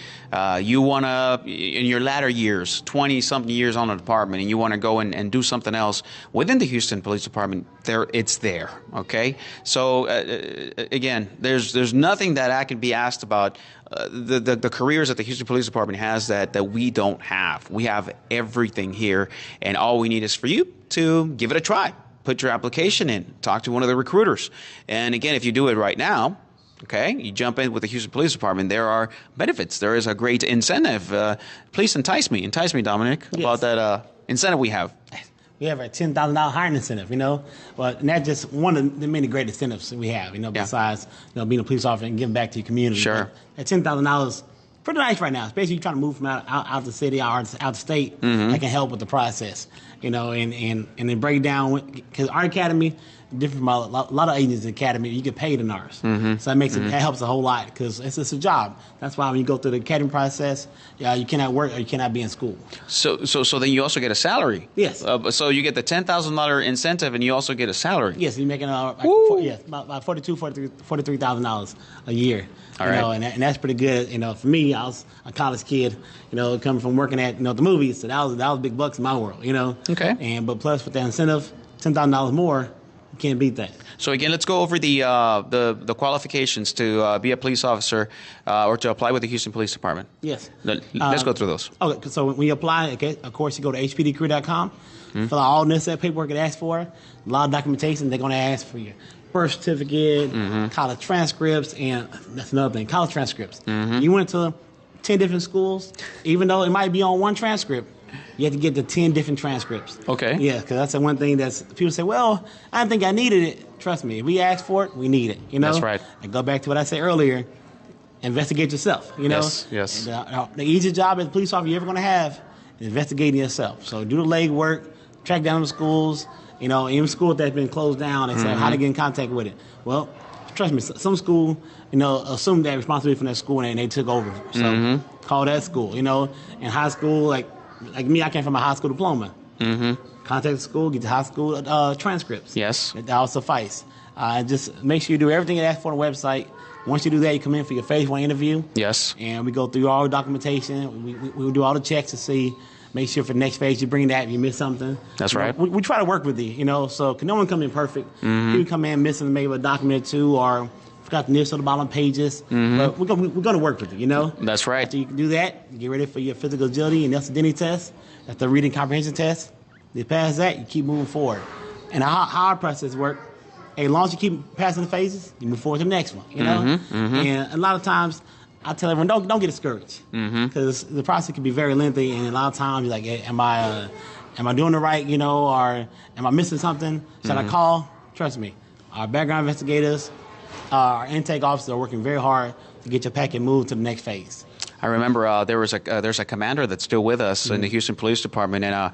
S4: You want to, in your latter years, 20-something years on the department, and you want to go and do something else within the Houston Police Department, it's there. Okay? So, again, there's nothing that I can be asked about the careers that the Houston Police Department has that we don't have. We have everything here, and all we need is for you to give it a try. Put your application in. Talk to one of the recruiters. And again, if you do it right now, okay, you jump in with the Houston Police Department, there are benefits. There is a great incentive. Please entice me, Dominic, about that incentive we have.
S6: We have a $10,000 hiring incentive, But and that's just one of the many great incentives we have, besides being a police officer and giving back to your community.
S4: Sure.
S6: But that $10,000 pretty nice right now, especially if you're trying to move from out the city or out the state.
S4: Mm-hmm.
S6: That can help with the process, and then break down, because our academy different from a lot of agencies in the academy. You get paid in ours,
S4: Mm-hmm.
S6: so that helps a whole lot, because it's a job. That's why when you go through the academy process, you cannot work or you cannot be in school.
S4: So then you also get a salary.
S6: Yes.
S4: So you get the $10,000 incentive, and you also get a salary.
S6: Yes, you're making about $43,000 a year.
S4: All right.
S6: And that's pretty good. For me, I was a college kid. Coming from working at the movies, so that was big bucks in my world.
S4: Okay.
S6: But plus with that incentive, $10,000 more, you can't beat that.
S4: So again, let's go over the qualifications to be a police officer or to apply with the Houston Police Department.
S6: Yes.
S4: Let's go through those.
S6: Okay. So when you apply, of course, you go to hpdcareer.com, fill out all necessary paperwork it asks for, a lot of documentation. They're going to ask for your birth certificate, college transcripts, and that's another thing, college transcripts. You went to 10 different schools, even though it might be on one transcript, you have to get the 10 different transcripts.
S4: Okay.
S6: Yeah, because that's the one thing people say, well, I didn't think I needed it. Trust me, if we ask for it, we need it.
S4: That's right.
S6: I go back to what I said earlier, investigate yourself.
S4: Yes.
S6: The easiest job as a police officer you're ever going to have is investigating yourself. So do the legwork, track down the schools, even schools that's been closed down, and say how to get in contact with it. Well, trust me, some school, assume that responsibility from that school and they took over. So call that school. In high school, like me, I came from a high school diploma. Contact the school, get the high school transcripts.
S4: Yes.
S6: That will suffice. Just make sure you do everything it asks for on the website. Once you do that, you come in for your phase 1 interview.
S4: Yes.
S6: And we go through all the documentation. We do all the checks to see. Make sure for the next phase you bring that if you miss something.
S4: That's right.
S6: We try to work with you, so no one come in perfect. You come in missing maybe a document or two, or forgot the initial the bottom pages. But we're going to work with you,
S4: That's right.
S6: After you can do that, you get ready for your physical agility and Nelson Denny test. That's the reading comprehension test. You pass that, you keep moving forward. And how our process works, as long as you keep passing the phases, you move forward to the next one, And a lot of times, I tell everyone, don't get discouraged, because the process can be very lengthy, and a lot of times you're like, hey, am I doing it right, or am I missing something? Should I call? Trust me, our background investigators, our intake officers are working very hard to get your packet moved to the next phase.
S4: I remember there's a commander that's still with us in the Houston Police Department, and I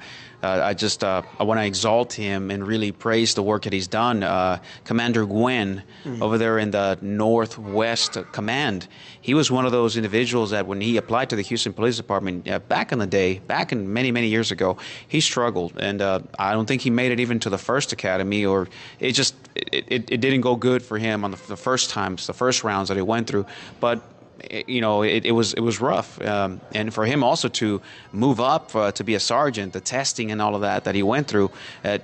S4: want to exalt him and really praise the work that he's done. Commander Gwen over there in the Northwest Command, he was one of those individuals that when he applied to the Houston Police Department back in the day, back in many years ago, he struggled, and I don't think he made it even to the first academy, or it didn't go good for him on the first times, the first rounds that he went through, but it was rough, and for him also to move up to be a sergeant, the testing and all of that he went through.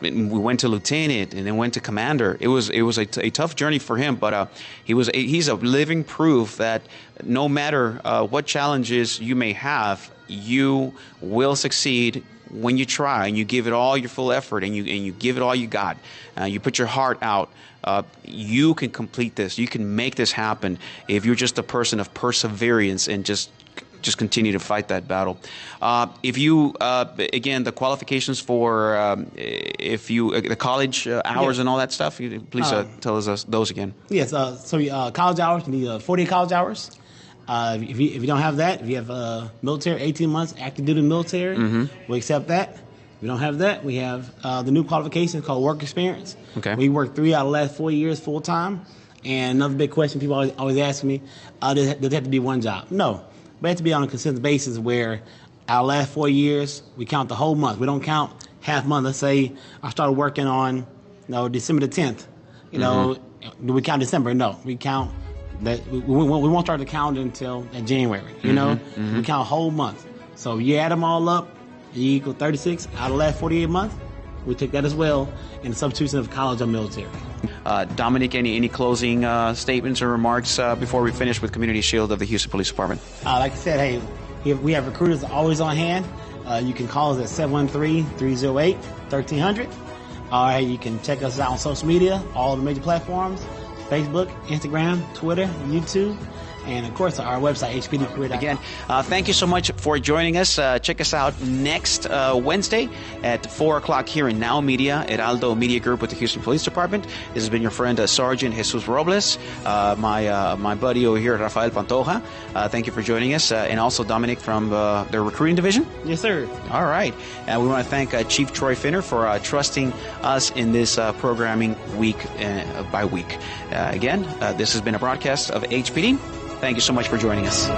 S4: We went to lieutenant and then went to commander. It was a tough journey for him, but he's a living proof that no matter what challenges you may have, you will succeed when you try and you give it all your full effort and you give it all you got. You put your heart out. You can complete this. You can make this happen if you're just a person of perseverance and just just continue to fight that battle. If you, again, the qualifications for the college hours and all that stuff, please tell us those again.
S6: Yes, college hours, you need 40 college hours. If you don't have that, if you have military, 18 months active duty military, we accept that. If we don't have that, we have the new qualification called work experience.
S4: Okay.
S6: We worked 3 out of the last 4 years full time. And another big question people always ask me, does it have to be one job? No, but it has to be on a consistent basis where our last 4 years, we count the whole month. We don't count half month. Let's say I started working on December the 10th. Do we count December? No, we count that. We won't start to count until January. We count a whole month. So you add them all up, and you equal 36 out of the last 48 months. We take that as well in the substitution of college or military.
S4: Dominic, any closing statements or remarks before we finish with Community Shield of the Houston Police Department?
S6: Like I said, hey, we have recruiters always on hand. You can call us at 713-308-1300. Or you can check us out on social media, all the major platforms, Facebook, Instagram, Twitter, YouTube. And, of course, our website, hpdcareer.com.
S4: Again, thank you so much for joining us. Check us out next Wednesday at 4 o'clock here in Now Media at Aldo Media Group with the Houston Police Department. This has been your friend, Sergeant Jesus Robles, my buddy over here, Rafael Pantoja. Thank you for joining us. And also Dominic from the Recruiting Division.
S6: Yes, sir.
S4: All right. We want to thank Chief Troy Finner for trusting us in this programming week by week. Again, this has been a broadcast of HPD. Thank you so much for joining us.